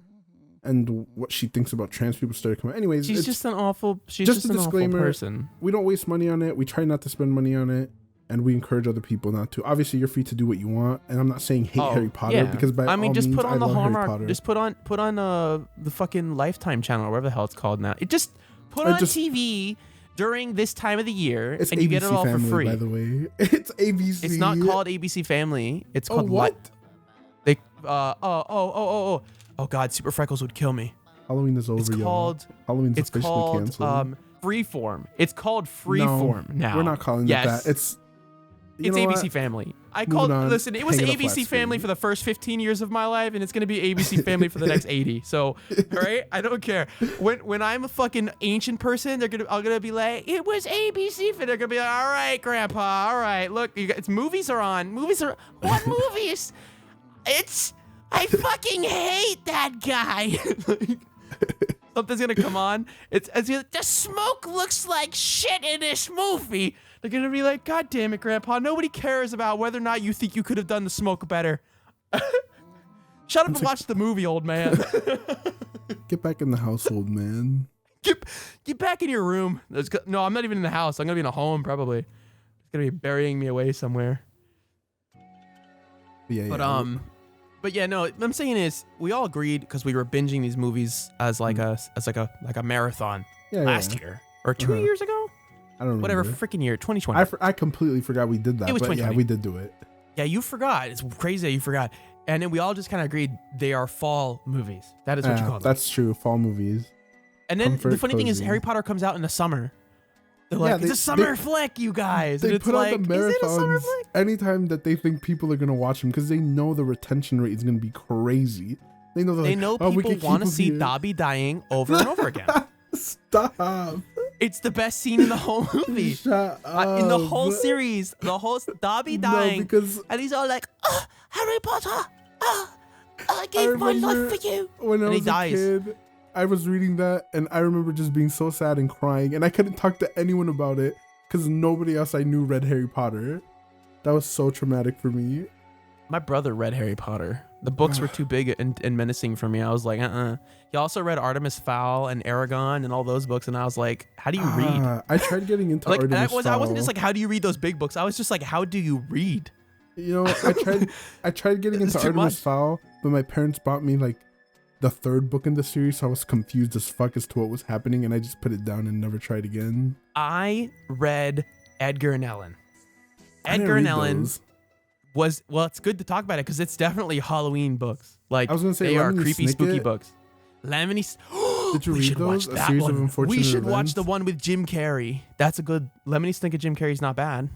and what she thinks about trans people started coming. Anyways, she's just an awful person. We don't waste money on it. We try not to spend money on it. And we encourage other people not to. Obviously, you're free to do what you want, and I'm not saying hate Harry Potter because by all means, just put on the Hallmark. Just put on the fucking Lifetime channel or whatever the hell it's called now. It just put on TV during this time of the year, and you get it all Family, for free. By the way, it's ABC. It's not called ABC Family. It's called what? They oh god, Super Freckles would kill me. Halloween is over, Halloween's officially canceled. Freeform. It's called Freeform now. We're not calling it that. It's ABC Family. Listen, it was ABC Family for the first 15 years of my life, and it's going to be ABC Family for the next 80. So, all right, I don't care. When I'm a fucking ancient person, I'm gonna be like, it was ABC. They're gonna be like, all right, Grandpa, all right, look, movies are on. What movies? I fucking hate that guy. Like, something's gonna come on. It's the smoke looks like shit in this movie. They're gonna be like, God damn it, Grandpa. Nobody cares about whether or not you think you could have done the smoke better. Shut up and watch the movie, old man. Get back in the household, man. Get back in your room. No, I'm not even in the house. I'm gonna be in a home probably. It's gonna be burying me away somewhere. Yeah. But yeah, no. What I'm saying is, we all agreed because we were binging these movies as like a marathon last year or 2 years ago. I don't know. Whatever freaking year, 2020. I completely forgot we did that. It was 2020. Yeah, we did do it. Yeah, you forgot. It's crazy that you forgot. And then we all just kind of agreed they are fall movies. That is what you call them. That's true. Fall movies. And then the funny thing is, Harry Potter comes out in the summer. They're like, it's a summer flick, you guys. They and put out the marathons anytime that they think people are going to watch them because they know the retention rate is going to be crazy. They know people want to see Dobby dying over and over again. Stop. It's the best scene in the whole movie. Shut up. In the whole series. The whole Dobby dying. And he's all like, Harry Potter. I gave my life for you. When I was a kid, I was reading that and I remember just being so sad and crying and I couldn't talk to anyone about it because nobody else I knew read Harry Potter. That was so traumatic for me. My brother read Harry Potter. The books were too big and menacing for me. I was like, He also read Artemis Fowl and Aragon and all those books, and I was like, how do you read? I tried getting into Artemis Fowl. I wasn't just like, how do you read those big books? I was just like, how do you read? You know, I tried getting into Artemis Fowl, but my parents bought me like the third book in the series, so I was confused as fuck as to what was happening, and I just put it down and never tried again. I read Edgar and Ellen. Edgar and Ellen it's good to talk about it because it's definitely Halloween books. Like, I was gonna say, they are creepy, spooky books. Lemony. Did you read those? A series of unfortunate We should events? watch the one with Jim Carrey. That's a good. Lemony Snicket Jim Carrey's not bad.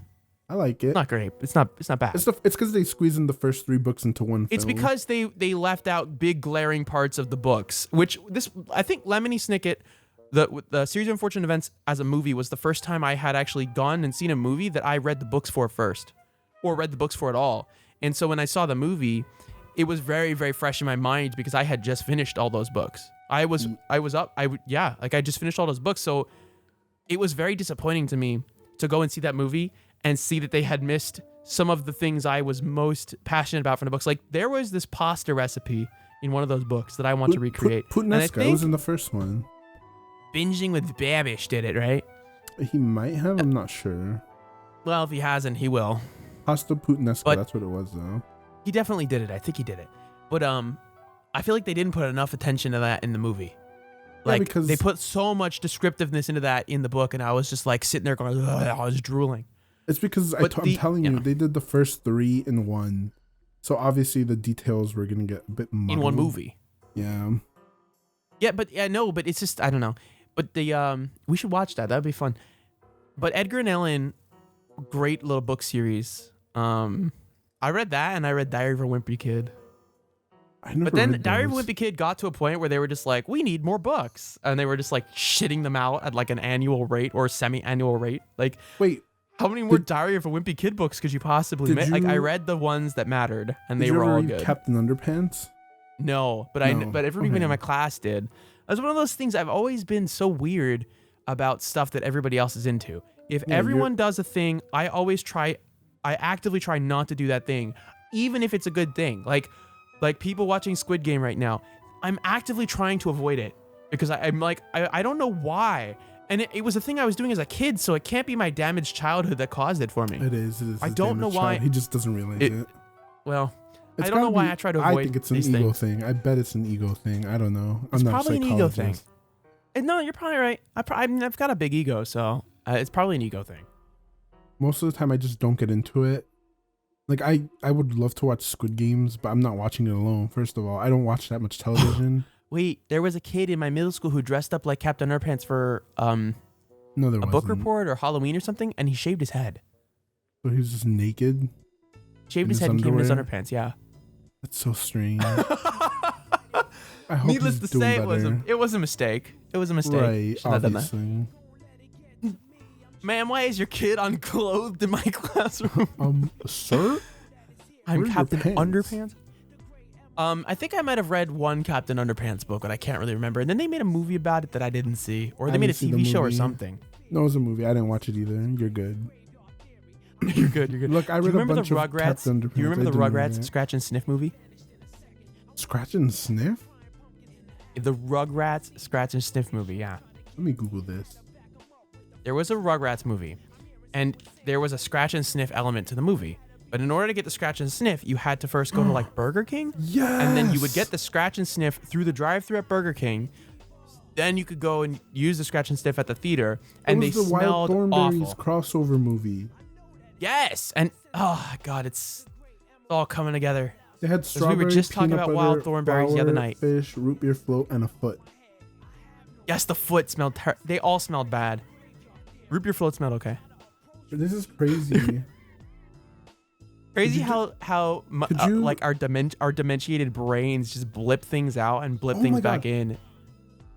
I like it. It's not great. It's not bad. It's because they squeeze in the first 3 books into one film. It's because they left out big glaring parts of the books, which I think Lemony Snicket, the series of unfortunate events as a movie was the first time I had actually gone and seen a movie that I read the books for first, or read the books for at all. And so when I saw the movie, it was very, very fresh in my mind because I had just finished all those books. I just finished all those books. So it was very disappointing to me to go and see that movie and see that they had missed some of the things I was most passionate about from the books. Like, there was this pasta recipe in one of those books that I want to recreate. Puttanesca was in the first one. Binging with Babish did it, right? He might have. I'm not sure. Well, if he hasn't, he will. Pasta Puttanesca, that's what it was, though. He definitely did it. I think he did it. But I feel like they didn't put enough attention to that in the movie. Like, because they put so much descriptiveness into that in the book, and I was just like sitting there going, I was drooling. It's because I'm telling you, they did the first 3 in one. So obviously the details were going to get a bit muddled. In one movie. Yeah. Yeah, but it's just, I don't know. But we should watch that. That'd be fun. But Edgar and Ellen, great little book series. I read that and I read Diary of a Wimpy Kid. But then Diary of a Wimpy Kid got to a point where they were just like, we need more books. And they were just like shitting them out at like an annual rate or semi-annual rate. Like, wait, how many more Diary of a Wimpy Kid books could you possibly make? Like, I read the ones that mattered and they were all good. Captain Underpants? No, but everybody in my class did. It was one of those things. I've always been so weird about stuff that everybody else is into. If everyone does a thing, I actively try not to do that thing, even if it's a good thing. Like people watching Squid Game right now, I'm actively trying to avoid it because I'm like, I don't know why. And it was a thing I was doing as a kid, so it can't be my damaged childhood that caused it for me. It is. I don't know why. He just doesn't realize it. Well, I don't know why I try to avoid. I think it's an ego thing. I bet it's an ego thing. I don't know. It's probably an ego thing. No, you're probably right. I've got a big ego, so it's probably an ego thing. Most of the time, I just don't get into it. Like, I would love to watch Squid Games, but I'm not watching it alone. First of all, I don't watch that much television. Wait, there was a kid in my middle school who dressed up like Captain Underpants for a book report or Halloween or something, and he shaved his head. So he was just naked? Shaved his head and came in his underpants, yeah. That's so strange. I hope Needless to say, it was a mistake. It was a mistake. Right, obviously. Ma'am, why is your kid unclothed in my classroom? Sir? I'm Captain Underpants. I think I might have read one Captain Underpants book, but I can't really remember. And then they made a movie about it that I didn't see, or they made a TV show or something. No, it was a movie. I didn't watch it either. You're good. You're good. You're good. Look, I read a bunch of Captain Underpants. Do you remember the Rugrats Scratch and Sniff movie? Scratch and Sniff? The Rugrats Scratch and Sniff movie, yeah. Let me Google this. There was a Rugrats movie, and there was a scratch and sniff element to the movie. But in order to get the scratch and sniff, you had to first go to like Burger King. Yes. And then you would get the scratch and sniff through the drive-thru at Burger King. Then you could go and use the scratch and sniff at the theater, and they smelled awful. Wild Thornberrys crossover movie. Yes, and oh god, it's all coming together. They had strawberry, we were just talking about butter, wild thornberries the other night. Fish, root beer float, and a foot. Yes, the foot smelled. They all smelled bad. Root beer float smelled okay. This is crazy. Crazy how like our dementiated brains just blip things out and blip things back in.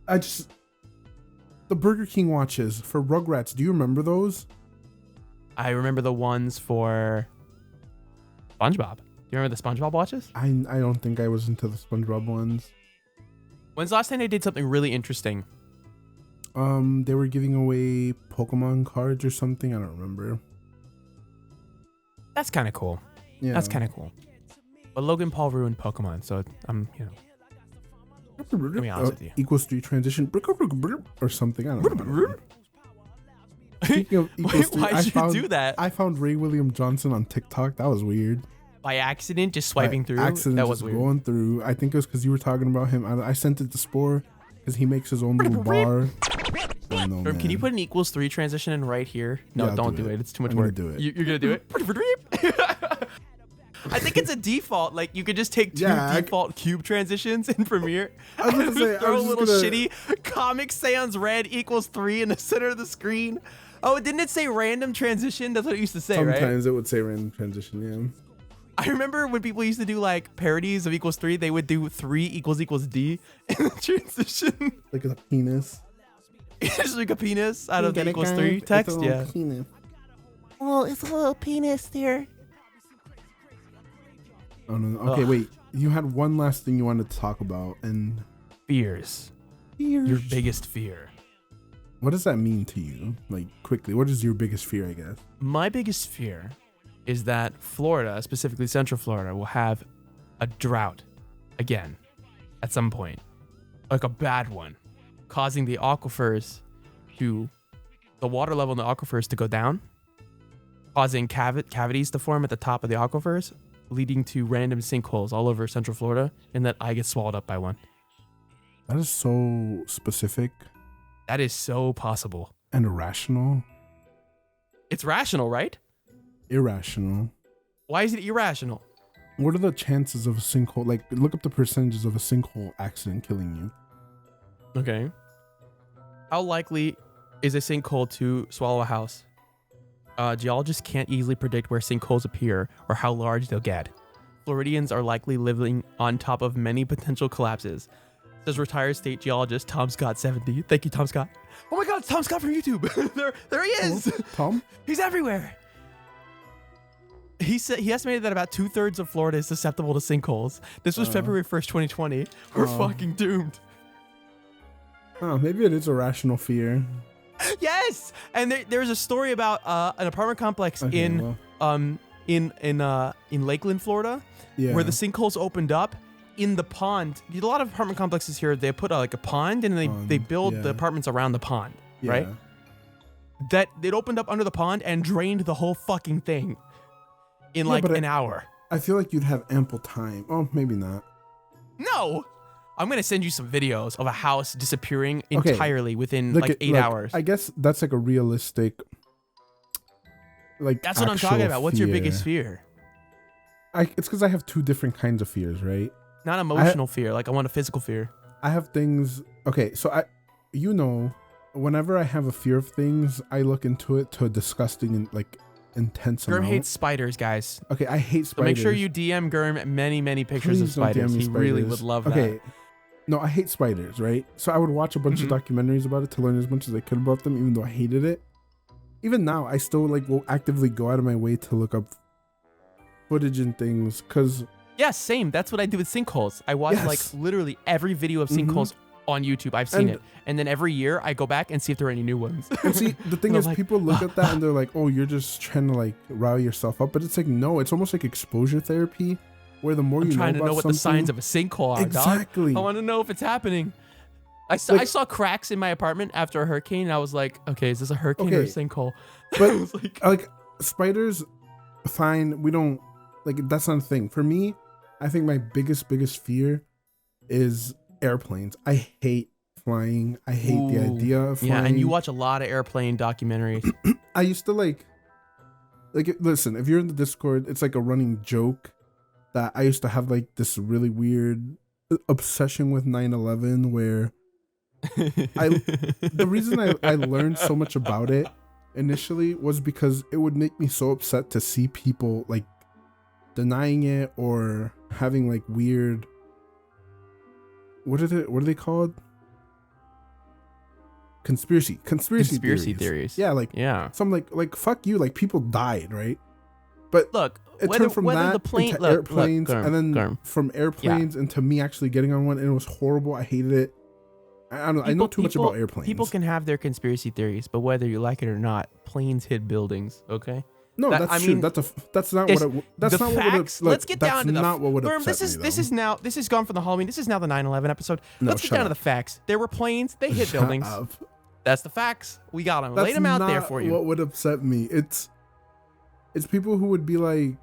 The Burger King watches for Rugrats. Do you remember those? I remember the ones for SpongeBob. Do you remember the SpongeBob watches? I don't think I was into the SpongeBob ones. When's the last time they did something really interesting? They were giving away Pokemon cards or something. I don't remember. That's kind of cool. Yeah, that's kind of cool. But Logan Paul ruined Pokemon, so I'm to be honest with you. Equals 3 transition or something. I don't know. Speaking of equals 3, why'd you do that? I found Ray William Johnson on TikTok. That was weird. By accident, just swiping through. That was weird. Going through. I think it was because you were talking about him. I sent it to Spore because he makes his own little bar. Oh, no, can you put an equals 3 transition in right here? No, yeah, don't do it. It's too much work. Do it. You're gonna do it. I think it's a default. Like you could just take two default cube transitions in Premiere. I was gonna say, throw a little shitty Comic Sans red equals 3 in the center of the screen. Oh, didn't it say random transition? That's what it used to say, Sometimes right? Sometimes it would say random transition, yeah. I remember when people used to do like parodies of equals 3, they would do 3 equals D in the transition. Like a penis. It's like a penis out of the equals 3 text, yeah. Penis. Oh, it's a little penis there. Oh no. Okay, wait. You had one last thing you wanted to talk about, and fears. Your biggest fear. What does that mean to you? Like quickly, what is your biggest fear? I guess my biggest fear is that Florida, specifically Central Florida, will have a drought again at some point, like a bad one, causing the aquifers the water level in the aquifers to go down, causing cavities to form at the top of the aquifers, leading to random sinkholes all over Central Florida, and that I get swallowed up by one. That is so specific. That is so possible. And irrational. It's rational, right? Irrational. Why is it irrational? What are the chances of a sinkhole? Like, look up the percentages of a sinkhole accident killing you. Okay. How likely is a sinkhole to swallow a house? Geologists can't easily predict where sinkholes appear or how large they'll get. Floridians are likely living on top of many potential collapses, says retired state geologist Tom Scott, 70. Thank you, Tom Scott. Oh my God, it's Tom Scott from YouTube. there he is. Oh, Tom? He's everywhere. He estimated that about 2/3 of Florida is susceptible to sinkholes. This was February 1st, 2020. We're fucking doomed. Oh, maybe it is a rational fear. Yes, and there's a story about an apartment complex in Lakeland, Florida, where the sinkholes opened up in the pond. A lot of apartment complexes here, they put like a pond and they build the apartments around the pond, right? That it opened up under the pond and drained the whole fucking thing in like an hour. I feel like you'd have ample time. Oh, maybe not. No. I'm going to send you some videos of a house disappearing entirely within like 8 hours. I guess that's like a realistic, like, that's what I'm talking about. What's your biggest fear? It's because I have two different kinds of fears, right? Not emotional fear. Like I want a physical fear. I have things. Okay. So whenever I have a fear of things, I look into it to a disgusting and like intense amount. Gurm hates spiders, guys. Okay. I hate spiders. So make sure you DM Gurm many pictures of spiders. He really would love that. Okay. No, I hate spiders, right? So I would watch a bunch of documentaries about it to learn as much as I could about them, even though I hated it. Even now, I still like will actively go out of my way to look up footage and things, because Yeah, same. That's what I do with sinkholes. I watch like literally every video of sinkholes on YouTube. I've seen it. And then every year I go back and see if there are any new ones. And see, the thing is, like, people look at that and they're like, oh, you're just trying to like rile yourself up. But it's like, no, it's almost like exposure therapy, where the more I'm trying to know what the signs of a sinkhole are, exactly. dog. I want to know if it's happening. I saw cracks in my apartment after a hurricane, and I was like, okay, is this a hurricane or a sinkhole? But like spiders, fine. We don't like, that's not a thing. For me, I think my biggest fear is airplanes. I hate flying. I hate the idea of flying. Yeah, and you watch a lot of airplane documentaries. I used to like listen, if you're in the Discord, it's like a running joke that I used to have like this really weird obsession with 9/11 where the reason I learned so much about it initially was because it would make me so upset to see people like denying it or having like weird, what are they called? Conspiracy theories. Yeah, like So I'm like fuck you, like people died, right? But look, it turned from that the plane, into airplanes, and then from airplanes into me actually getting on one, and it was horrible. I hated it. I don't know. I know too much about airplanes. People can have their conspiracy theories, but whether you like it or not, planes hit buildings. Okay. No, that's true. That's not what it. That's not what would. Let's get down to the. Not what would this is now. This is gone from the Halloween. This is now the 9/11 episode. Let's get down to the facts. There were planes. They hit buildings. That's the facts. We got them. Laid them out there for you. What would upset me? It's people who would be like,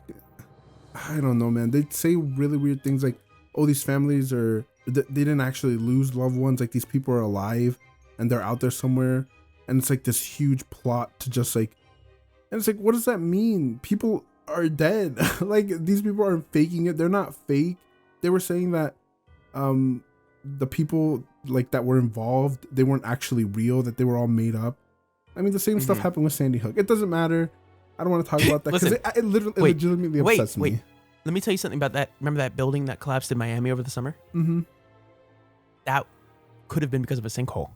I don't know, man. They'd say really weird things like, "Oh, these families are. They didn't actually lose loved ones. Like these people are alive, and they're out there somewhere." And it's like this huge plot to just like. And it's like, what does that mean? People are dead. Like these people aren't faking it. They're not fake. They were saying that the people like that were involved, they weren't actually real, that they were all made up. I mean, the same stuff happened with Sandy Hook. It doesn't matter. I don't want to talk about that because it legitimately upsets me. Let me tell you something about that. Remember that building that collapsed in Miami over the summer? Mm-hmm. That could have been because of a sinkhole.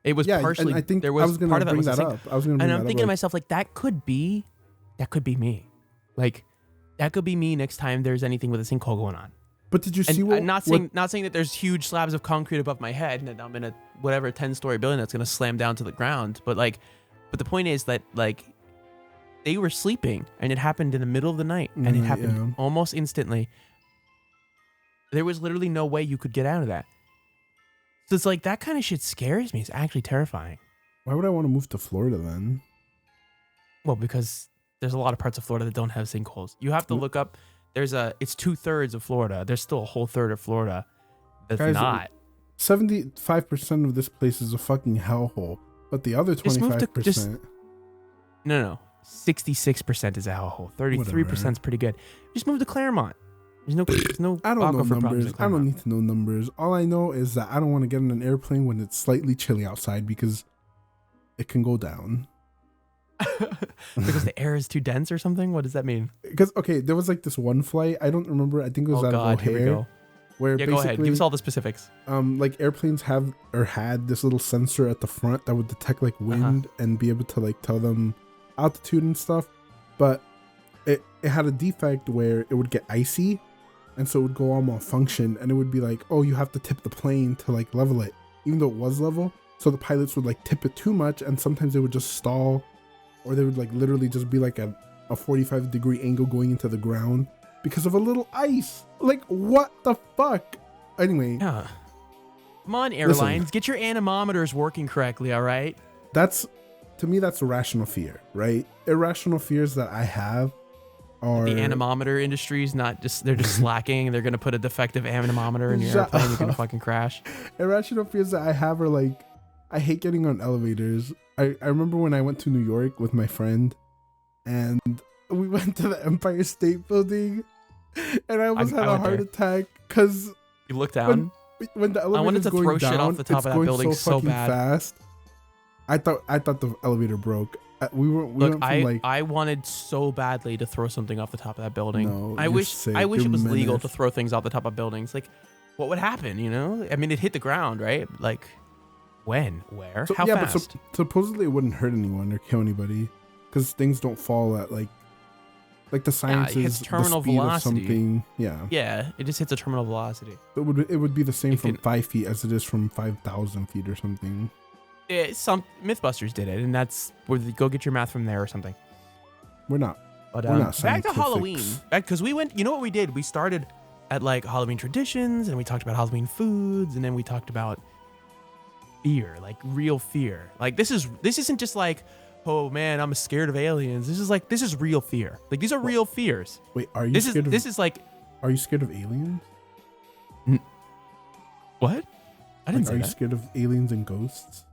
It was partially. And I think there was I was going to bring that up. And I'm thinking to myself, like, that could be me. Like, that could be me next time there's anything with a sinkhole going on. But did you see what? Not saying that there's huge slabs of concrete above my head and that I'm in a 10-story building that's going to slam down to the ground. But the point is that like they were sleeping and it happened in the middle of the night and it happened almost instantly. There was literally no way you could get out of that. So it's like that kind of shit scares me. It's actually terrifying. Why would I want to move to Florida then? Well, because there's a lot of parts of Florida that don't have sinkholes. You have to look up. It's 2/3 of Florida. There's still a whole third of Florida that's not. 75% of this place is a fucking hellhole, but the other 25%. No. 66% is a hellhole. 33% is pretty good. Just move to Claremont. There's no. I don't know numbers. I don't need to know numbers. All I know is that I don't want to get in an airplane when it's slightly chilly outside because it can go down. Because the air is too dense or something? What does that mean? Because there was like this one flight. I don't remember. I think it was out of O'Hare. Where go ahead. Give us all the specifics. Like airplanes have or had this little sensor at the front that would detect like wind and be able to like tell them altitude and stuff. But it had a defect where it would get icy. And so it would go all malfunction and it would be like, oh, you have to tip the plane to like level it, even though it was level. So the pilots would like tip it too much and sometimes they would just stall, or they would like literally just be like a 45-degree angle going into the ground because of a little ice. Like, what the fuck? Anyway. Yeah. Come on, airlines. Get your anemometers working correctly, all right? To me, that's a rational fear, right? Irrational fears that I have are... The anemometer industry is they're just slacking. They're going to put a defective anemometer in your airplane. You're going to fucking crash. Irrational fears that I have are like, I hate getting on elevators. I remember when I went to New York with my friend and we went to the Empire State Building and I almost had a heart attack because... You looked down? When the elevator I wanted to throw shit off the top of that building so bad. Fast. I thought the elevator broke. I wanted so badly to throw something off the top of that building. No, I wish it was legal to throw things off the top of buildings. Like, what would happen? You know, I mean, it hit the ground, right? Like, when, where, how fast? But supposedly it wouldn't hurt anyone or kill anybody because things don't fall at like Like the science it hits is the terminal speed velocity. of something. Yeah. Yeah, it just hits a terminal velocity. It would be the same It from can- 5 feet as it is from 5,000 feet or something. Some Mythbusters did it, and that's where go get your math from there or something. We're not. But We're not back to scientifics. Halloween, because we went. You know what we did? We started at like Halloween traditions, and we talked about Halloween foods, and then we talked about fear, like real fear. Like this isn't just like, oh man, I'm scared of aliens. This is real fear. Like these are real fears. Wait, are you scared of? This is like. Are you scared of aliens? What? I didn't say Are you that. scared of aliens and ghosts?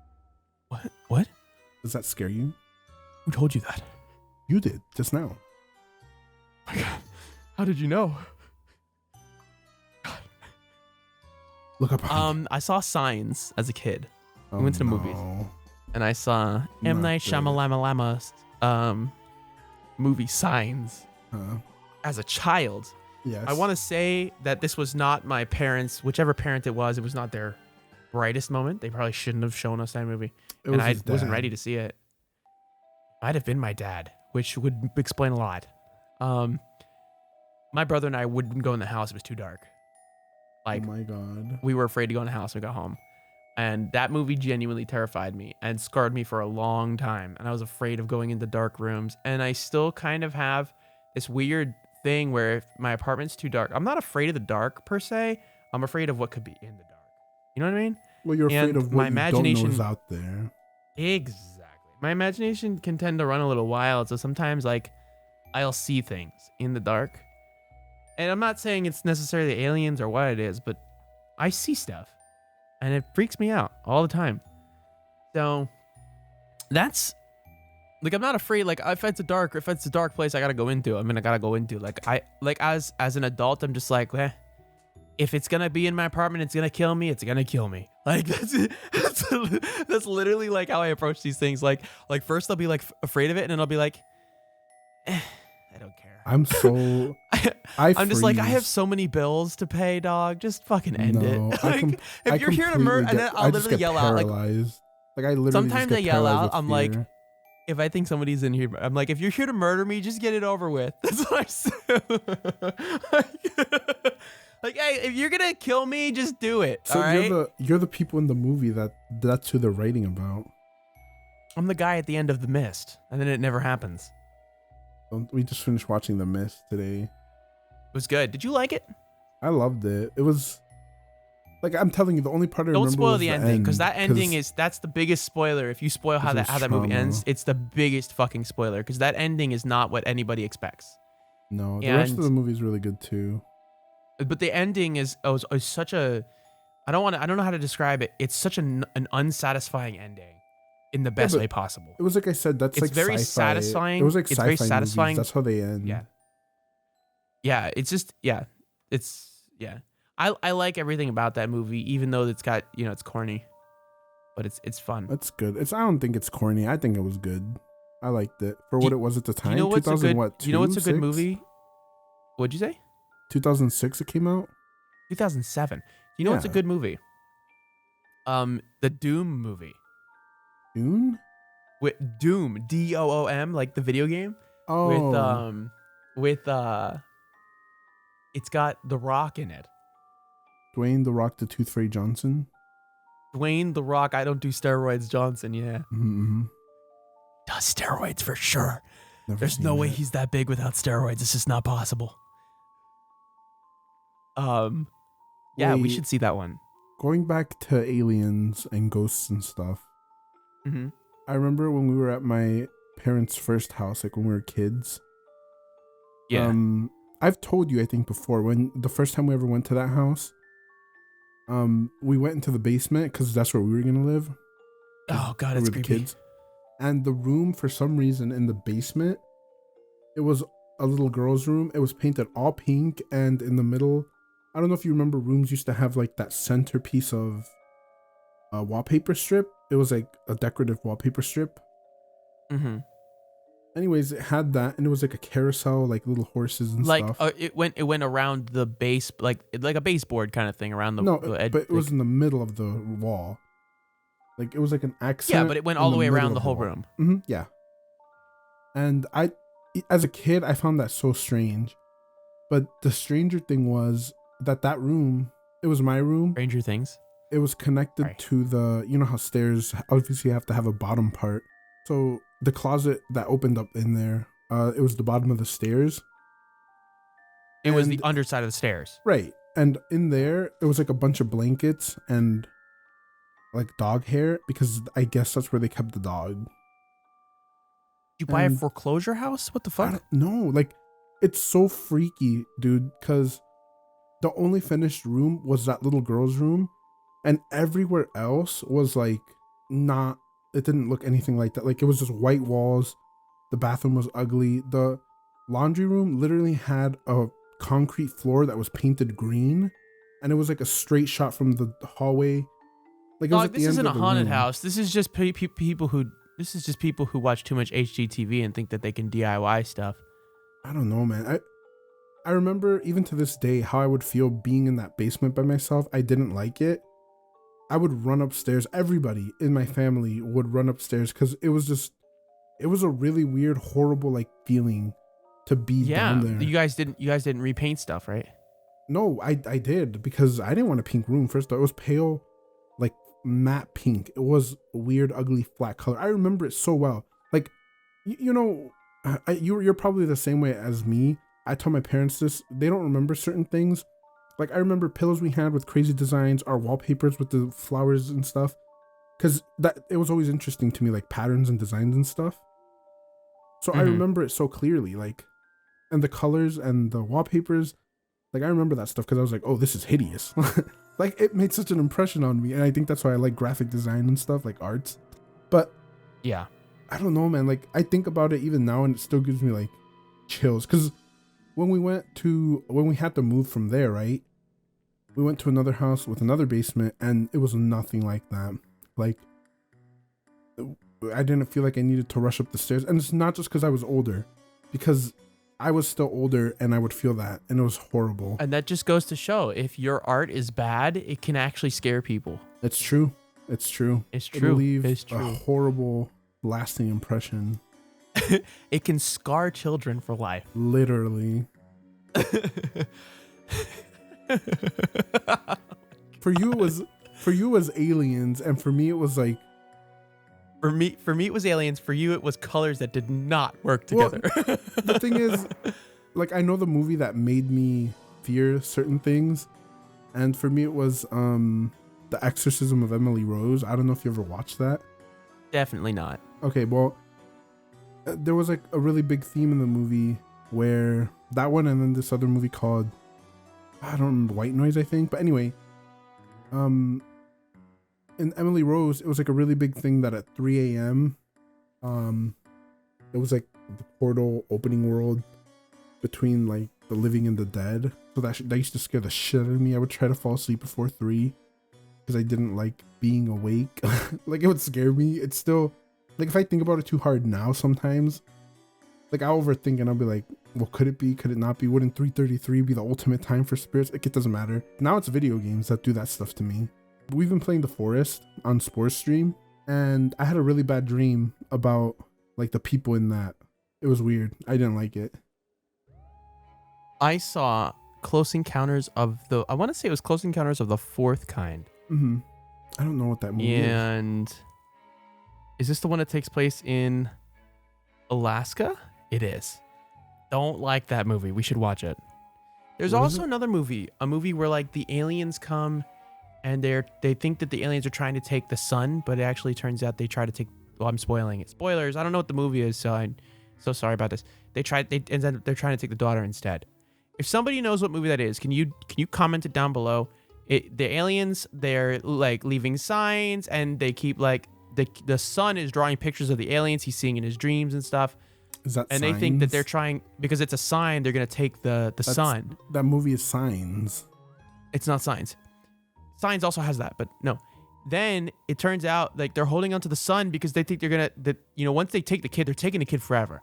What? What? Does that scare you? Who told you that? You did just now. Oh my God. How did you know? Look up. I saw Signs as a kid. We went to the movies. And I saw M. Night good. Shyamalan's movie Signs as a child. Yes. I want to say that this was not my parents, whichever parent it was not their brightest moment. They probably shouldn't have shown us that movie. And I wasn't ready to see it. Might have been my dad, which would explain a lot. My brother and I wouldn't go in the house. It was too dark. Like, oh my God. we were afraid to go in the house when we got home. And that movie genuinely terrified me and scarred me for a long time. And I was afraid of going into dark rooms. And I still kind of have this weird thing where if my apartment's too dark, I'm not afraid of the dark per se. I'm afraid of what could be in the dark. You know what I mean? Well, you're afraid of what you don't know is out there. Exactly. My imagination can tend to run a little wild. So sometimes, like, I'll see things in the dark. And I'm not saying it's necessarily aliens or what it is, but I see stuff. And it freaks me out all the time. So that's like, I'm not afraid. Like if it's a dark place, I gotta go into. I gotta go into. Like as an adult, I'm just like, if it's gonna be in my apartment, it's gonna kill me. It's gonna kill me. Like that's literally like how I approach these things. Like first I'll be like afraid of it, and then I'll be like, I don't care. I'm so. I'm just like, I have so many bills to pay, dog. Just fucking end it. Like, if you're here to murder, and then I'll literally yell out. Like I literally sometimes I yell out. I'm fear. like, if I think somebody's in here, I'm like, if you're here to murder me, just get it over with. That's what I say. Like, hey, if you're gonna kill me, just do it. So all right? you're the people in the movie that's who they're writing about. I'm the guy at the end of The Mist, and then it never happens. We just finished watching The Mist today. It was good. Did you like it? I loved it. It was like, I'm telling you, the only part I remember Don't spoil was the ending, because that ending that's the biggest spoiler. If you spoil how that movie ends, it's the biggest fucking spoiler, because that ending is not what anybody expects. No, the rest of the movie is really good too. But the ending is such a, I don't know how to describe it. It's such an unsatisfying ending in the best way possible. It was like I said, that's it's like very sci-fi. satisfying. It was like it's very satisfying. Movies. That's how they end. Yeah. Yeah. It's just, yeah. It's, yeah. I like everything about that movie, even though it's got, it's corny, but it's fun. That's good. I don't think it's corny. I think it was good. I liked it for what it was at the time. You know what's a good, what's a good 6? movie? What'd you say? 2006 it came out? 2007. You know what's a good movie? The Doom movie. Dune? With Doom, Doom, like the video game. Oh. It's got The Rock in it. Dwayne The Rock the Tooth Fairy Johnson. Dwayne The Rock, I don't do steroids Johnson, yeah. Mm-hmm. Does steroids for sure. There's seen no way it. he's that big without steroids. It's just not possible. Yeah, we should see that one. Going back to aliens and ghosts and stuff. Mm-hmm. I remember when we were at my parents' first house, like when we were kids. Yeah. I've told you, I think, before, when the first time we ever went to that house, we went into the basement because that's where we were gonna live. Oh God, it's creepy. Kids. And the room, for some reason, in the basement, it was a little girl's room. It was painted all pink, and in the middle, I don't know if you remember, rooms used to have like that centerpiece of a wallpaper strip. It was like a decorative wallpaper strip. Mm-hmm. Anyways, it had that, and it was like a carousel, like little horses and stuff. It went around the base, like a baseboard kind of thing around the edge. But it was in the middle of the wall. Like it was like an accent. Yeah, but it went all the way around the whole room. Mm-hmm, yeah. And as a kid, I found that so strange. But the stranger thing was that room, it was my room. Stranger Things. It was connected Sorry. to the, you know how stairs obviously have to have a bottom part. So the closet that opened up in there, it was the bottom of the stairs. It was the underside of the stairs. Right. And in there, it was like a bunch of blankets and like dog hair, because I guess that's where they kept the dog. You buy a foreclosure house? What the fuck? I don't know. Like, it's so freaky, dude, because the only finished room was that little girl's room, and everywhere else was like not, it didn't look anything like that. Like, it was just white walls. The bathroom was ugly. The laundry room literally had a concrete floor that was painted green, and it was like a straight shot from the hallway. Like, it was this isn't a haunted house. This is just people who watch too much HGTV and think that they can DIY stuff. I don't know, man. I remember even to this day how I would feel being in that basement by myself. I didn't like it. I would run upstairs. Everybody in my family would run upstairs because it was a really weird, horrible like feeling to be down there. You guys didn't repaint stuff, right? No, I did, because I didn't want a pink room. First of all, it was pale, like matte pink. It was a weird, ugly, flat color. I remember it so well. Like, you're probably the same way as me. I tell my parents this. They don't remember certain things. Like, I remember pillows we had with crazy designs, our wallpapers with the flowers and stuff. Because it was always interesting to me, like patterns and designs and stuff. So I remember it so clearly, like, and the colors and the wallpapers. Like, I remember that stuff because I was like, oh, this is hideous. Like, it made such an impression on me. And I think that's why I like graphic design and stuff, like arts. But yeah, I don't know, man. Like, I think about it even now and it still gives me like chills. Because when we had to move from there, right? We went to another house with another basement and it was nothing like that. Like, I didn't feel like I needed to rush up the stairs. And it's not just because I was older, because I was still older and I would feel that, and it was horrible. And that just goes to show, if your art is bad, it can actually scare people. It's true. It's true. It's true. It'll leave a horrible, lasting impression. It can scar children for life. Literally. For you it was aliens, and for me it was like, For me, it was aliens. For you, it was colors that did not work together. Well, the thing is, like, I know the movie that made me fear certain things, and for me, it was The Exorcism of Emily Rose. I don't know if you ever watched that. Definitely not. Okay, well, there was like a really big theme in the movie where that one, and then this other movie called, I don't remember, White Noise, I think. But anyway, in Emily Rose, it was like a really big thing that at 3 a.m. It was like the portal opening world between like the living and the dead. So that used to scare the shit out of me. I would try to fall asleep before 3 because I didn't like being awake. Like, it would scare me. It's still like, if I think about it too hard now, sometimes like I'll overthink and I'll be like, well, could it be? Could it not be? Wouldn't 3:33 be the ultimate time for spirits? Like, it doesn't matter. Now it's video games that do that stuff to me. We've been playing The Forest on Sports Stream, and I had a really bad dream about like the people in that. It was weird. I didn't like it. I saw Close Encounters of the, I want to say it was Close Encounters of the Fourth Kind. Mm-hmm. I don't know what that movie is. And is this the one that takes place in Alaska? It is. Don't like that movie. We should watch it. There's also another movie, a movie where like the aliens come and they think that the aliens are trying to take the sun, but it actually turns out they try to take, well, I'm spoiling it. Spoilers. I don't know what the movie is, so I'm so sorry about this. They're trying to take the daughter instead. If somebody knows what movie that is, can you comment it down below? The aliens, they're like leaving signs, and they keep like the sun is drawing pictures of the aliens he's seeing in his dreams and stuff. Is that and Signs? They think that they're trying, because it's a sign, they're gonna take the sun. That movie is Signs. It's not Signs. Signs also has that, but no. Then it turns out like they're holding onto the sun because they think once they take the kid, they're taking the kid forever.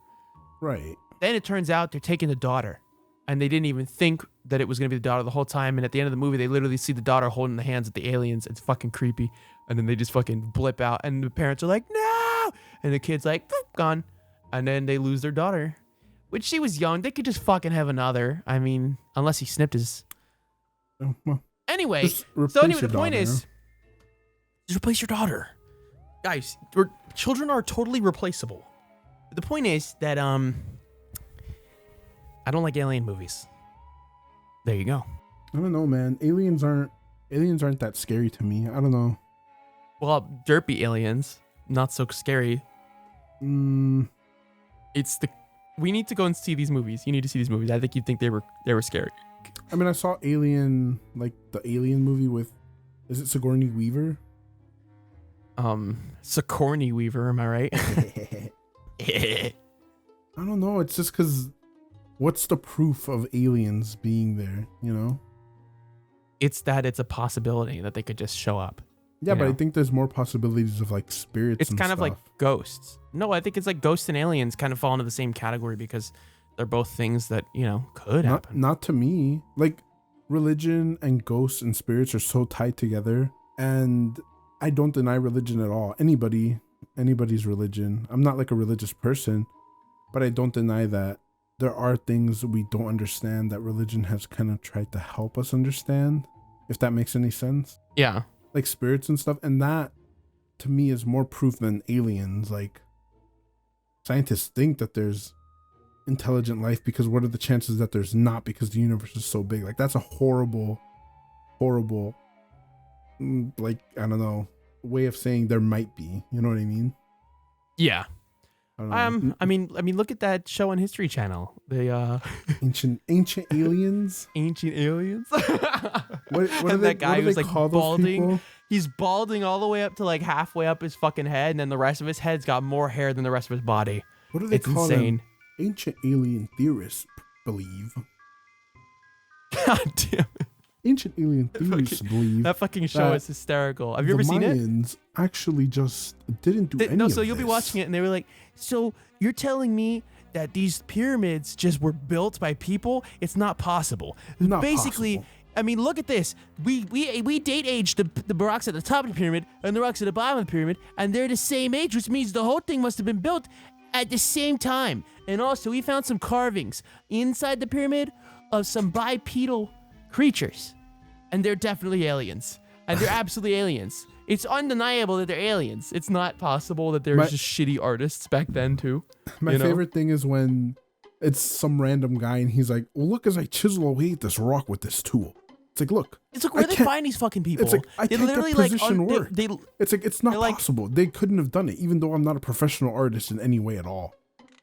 Right. Then it turns out they're taking the daughter, and they didn't even think that it was gonna be the daughter the whole time. And at the end of the movie, they literally see the daughter holding the hands of the aliens. It's fucking creepy. And then they just fucking blip out, and the parents are like, no, and the kid's like, gone, and then they lose their daughter. When she was young, they could just fucking have another. I mean, unless he snipped his. Oh, well, Anyway, just replace so anyway, your the point daughter, is, just replace your daughter, guys. Children are totally replaceable. The point is that I don't like alien movies. There you go. I don't know, man. Aliens aren't that scary to me. I don't know. Well, derpy aliens, not so scary. It's the. We need to go and see these movies. You need to see these movies. I think you'd think they were scary. I mean, I saw Alien, like the Alien movie with, is it Sigourney Weaver? Sigourney Weaver, am I right? I don't know. It's just because, what's the proof of aliens being there? You know? It's that it's a possibility that they could just show up. Yeah, but I think there's more possibilities of like spirits. It's and kind of stuff. like ghosts. No, I think it's like ghosts and aliens kind of fall into the same category because they're both things that, could happen. Not to me. Like, religion and ghosts and spirits are so tied together, and I don't deny religion at all. Anybody's religion. I'm not like a religious person, but I don't deny that there are things we don't understand that religion has kind of tried to help us understand, if that makes any sense. Yeah. Like spirits and stuff, and that to me is more proof than aliens. Like, scientists think that there's intelligent life because what are the chances that there's not, because the universe is so big? Like, that's a horrible like, I don't know, way of saying there might be, you know what I mean? Yeah. I mean, look at that show on History Channel. The ancient aliens. Ancient aliens. What and that guy who's like balding. People? He's balding all the way up to like halfway up his fucking head, and then the rest of his head's got more hair than the rest of his body. What do they call insane. them? Ancient alien theorists believe. God damn it. Ancient alien theorists believe that fucking show is hysterical. Have you ever seen it? The Mayans actually just didn't do any No, of so you'll be this. watching it, and they were like, so you're telling me that these pyramids just were built by people? It's not possible. Not Basically, possible. I mean, look at this. We date age the rocks at the top of the pyramid and the rocks at the bottom of the pyramid, and they're the same age, which means the whole thing must have been built at the same time. And also, we found some carvings inside the pyramid of some bipedal creatures, and they're definitely aliens. And they're absolutely aliens. It's undeniable that they're aliens. It's not possible that they're just shitty artists back then too. My favorite thing is when it's some random guy and he's like, well, look as I chisel away at this rock with this tool. It's like, look. It's like, where do they find these fucking people? It's like, I they can't literally get precision work. It's like, it's not like, possible. They couldn't have done it, even though I'm not a professional artist in any way at all.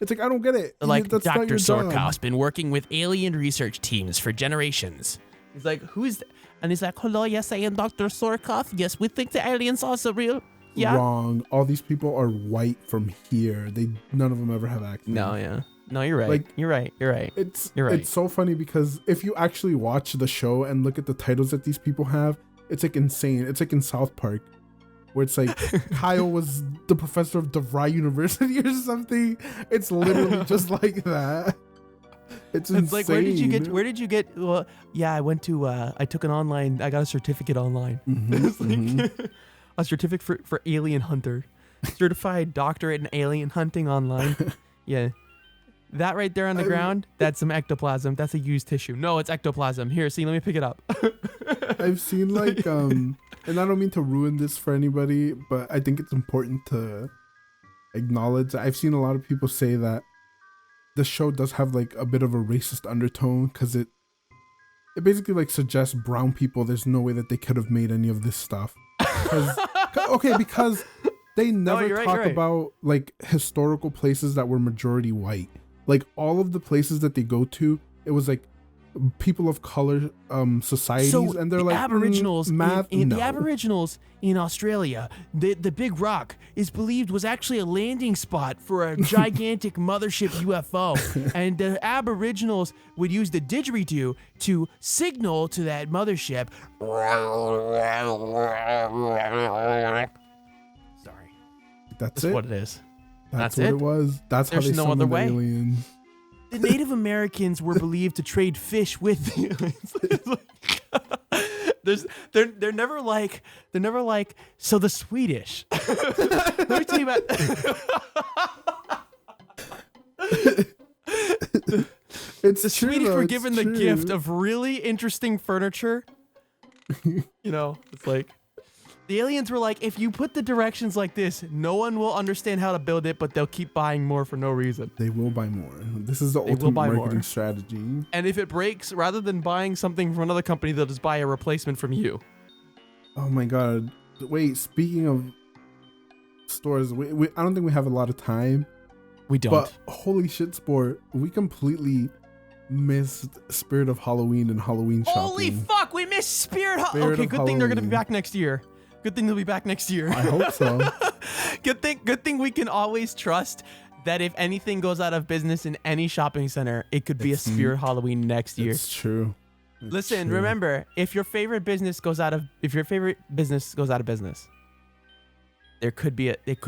It's like, I don't get it. Like, that's Dr. Sorkow's Sorkow's been working with alien research teams for generations. He's like, who's that? And he's like, hello, yes, I am Dr. Sorkoff. Yes, we think the aliens are also real. Yeah. Wrong. All these people are white from here. None of them ever have accents. No, yeah. No, you're right. Like, you're right. You're right. It's so funny because if you actually watch the show and look at the titles that these people have, it's like insane. It's like in South Park, where it's like Kyle was the professor of DeVry University or something. It's literally just like that. It's insane. Like, where did you get? Well, yeah, I went to. I took I got a certificate online. It's like, a certificate for alien hunter, certified doctorate in alien hunting online. Yeah. That right there on the ground, that's some ectoplasm. That's a used tissue. No, it's ectoplasm. Here, see, let me pick it up. I've seen like, and I don't mean to ruin this for anybody, but I think it's important to acknowledge. I've seen a lot of people say that the show does have like a bit of a racist undertone because it basically like suggests brown people, there's no way that they could have made any of this stuff. Because they never talk about like historical places that were majority white. Like all of the places that they go to, it was like people of color societies, and they're like Aboriginals. Math. The Aboriginals in Australia, the Big Rock is believed was actually a landing spot for a gigantic mothership UFO, and the Aboriginals would use the didgeridoo to signal to that mothership. Sorry, that's what it is. That's what it was. That's There's how they no other way. Aliens. The Native Americans were believed to trade fish with the aliens. They're never like so the Swedish. Let me tell you about It's the true, Swedish though, were it's given the true. gift of really interesting furniture. You know, it's like the aliens were like, if you put the directions like this, no one will understand how to build it, but they'll keep buying more for no reason. They will buy more. This is the They will ultimate buy marketing more. strategy. And if it breaks, rather than buying something from another company, they'll just buy a replacement from you. Oh my god. Wait, speaking of stores, I don't think we have a lot of time. We don't. But holy shit, Sport, we completely missed Spirit of Halloween and Halloween shopping. Holy fuck, we missed Spirit Spirit Okay, of good thing they're gonna be Halloween. back next year. Good thing they'll be back next year. I hope so. Good thing we can always trust that if anything goes out of business in any shopping center, it could be a Spirit Halloween next year. It's true. Listen, remember, if your favorite business goes out of business, there could be it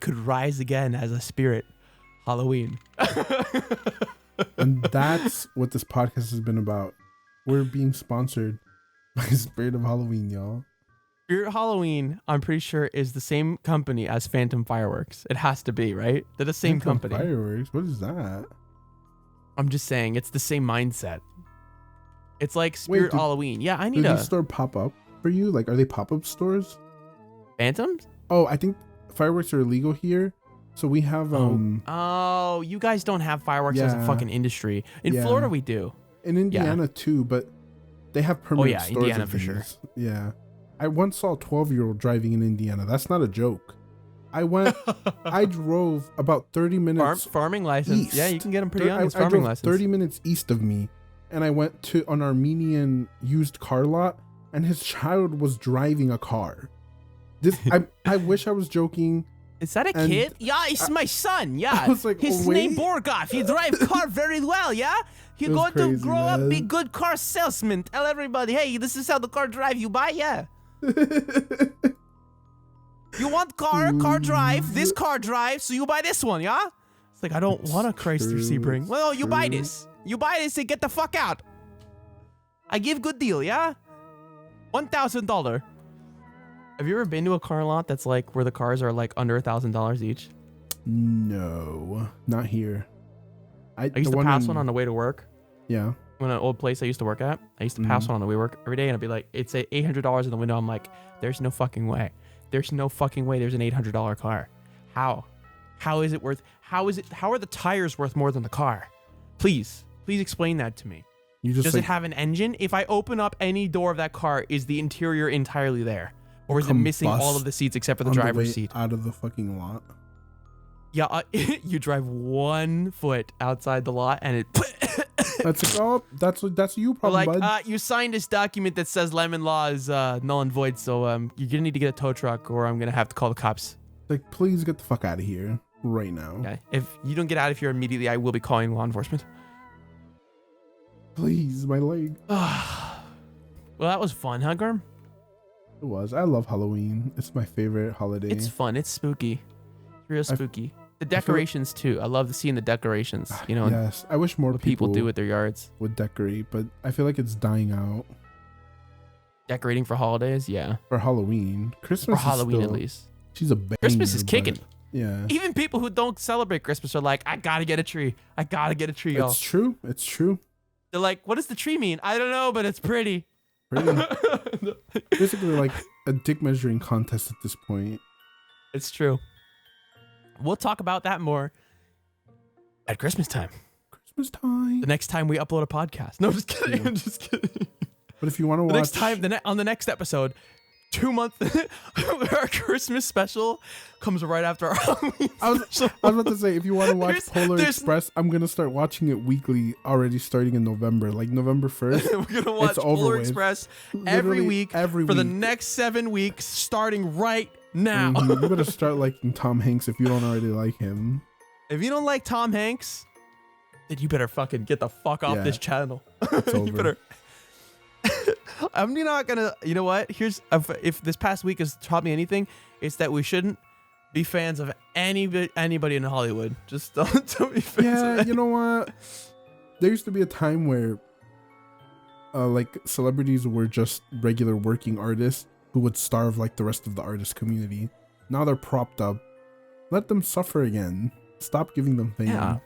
could rise again as a Spirit Halloween. And that's what this podcast has been about. We're being sponsored by Spirit of Halloween, y'all. Spirit Halloween, I'm pretty sure, is the same company as Phantom Fireworks. It has to be, right? They're the same company. Fireworks? What is that? I'm just saying, it's the same mindset. It's like Spirit Halloween. Yeah, I need Do a these store pop up for you? Like, are they pop-up stores? Phantoms? Oh, I think fireworks are illegal here. So we have Oh, you guys don't have fireworks as a fucking industry. In Florida, we do. In Indiana too, but they have permanent stores. Indiana of for sure. these. Yeah. I once saw a 12-year-old driving in Indiana. That's not a joke. I drove about 30 minutes farming license. east. Yeah, you can get them pretty young. It's I farming drove license. 30 minutes east of me, and I went to an Armenian used car lot, and his child was driving a car. I wish I was joking. Is that a kid? Yeah, it's my son. Yeah, I was like, his name Borgov. He drives car very well. Yeah, he's going to grow up, be good car salesman. Tell everybody, hey, this is how the car drive you buy. Yeah. You want car drive. This car drive, so you buy this one. Yeah. It's like I don't want a Chrysler Sebring. Well, you buy this. You buy this and get the fuck out. I give good deal. Yeah. $1,000. Have you ever been to a car lot that's like where the cars are like under $1,000 each? No, not here. I used to pass one on the way to work. Yeah. When an old place I used to work at, I used to pass one on the way to work every day, and I'd be like, it's a $800 in the window. I'm like, there's no fucking way. There's no fucking way. There's an $800 car. How? How is it worth? How are the tires worth more than the car? Please explain that to me. Does it have an engine? If I open up any door of that car, is the interior entirely there? Or is it missing all of the seats except for the driver's seat? Out of the fucking lot. Yeah, you drive 1 foot outside the lot and it. That's like, oh, that's you problem, bud. You signed this document that says lemon law is null and void, so you're gonna need to get a tow truck, or I'm gonna have to call the cops. Like, please get the fuck out of here right now. Okay. If you don't get out of here immediately, I will be calling law enforcement. Please, my leg. Well, that was fun, huh, Garm? It was. I love Halloween. It's my favorite holiday. It's fun. It's spooky. It's real spooky. The decorations too. I love seeing the decorations. You know. Yes. I wish more people do with their yards. Would decorate, but I feel like it's dying out. Decorating for holidays, yeah. For Halloween, Christmas. For Halloween, still, at least. She's a banger, Christmas is kicking. Yeah. Even people who don't celebrate Christmas are like, I gotta get a tree. I gotta get a tree, y'all. It's true. It's true. They're like, what does the tree mean? I don't know, but it's pretty. Basically like a dick measuring contest at this point. It's true. We'll talk about that more at Christmas time. Christmas time. The next time we upload a podcast. No, I'm just kidding. Yeah. I'm just kidding. But if you want to watch next time, on the next episode, 2 months, our Christmas special comes right after our Halloween special. I was about to say, if you want to watch Polar Express, I'm gonna start watching it weekly already, starting in November, like November 1st. We're gonna watch Polar Express every week for the next 7 weeks, starting right now. You better start liking Tom Hanks if you don't already like him. If you don't like Tom Hanks, then you better fucking get the fuck off this channel. It's over. You better. I'm not gonna. You know what? Here's if this past week has taught me anything, it's that we shouldn't be fans of anybody in Hollywood. Just don't be fans. Yeah, you know what? There used to be a time where, like celebrities were just regular working artists who would starve like the rest of the artist community. Now they're propped up. Let them suffer again. Stop giving them fame. Yeah.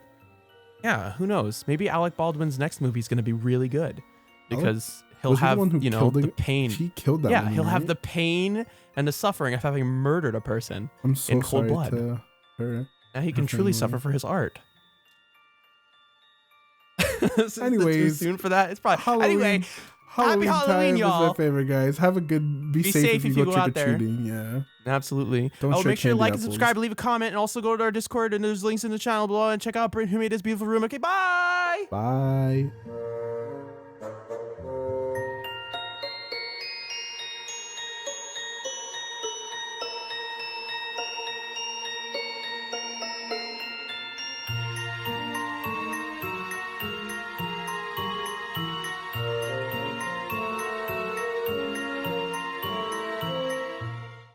Yeah, who knows? Maybe Alec Baldwin's next movie is going to be really good because he'll Was he the have, one who you know, killed the pain. She killed that Yeah, woman, he'll have right? the pain and the suffering of having murdered a person I'm so in cold sorry blood. to her. Now he her can truly family. suffer for his art. Is it too Anyways, soon for that? It's probably Halloween. anyway. Halloween Happy Halloween, time y'all. is my favorite, guys. Have a good, be safe if you go trick or there. treating. Yeah. Absolutely. Don't share make sure to candy like and apples. subscribe, leave a comment, and also go to our Discord, and there's links in the channel below, and check out Bryn, who made this beautiful room. Okay, bye. Bye.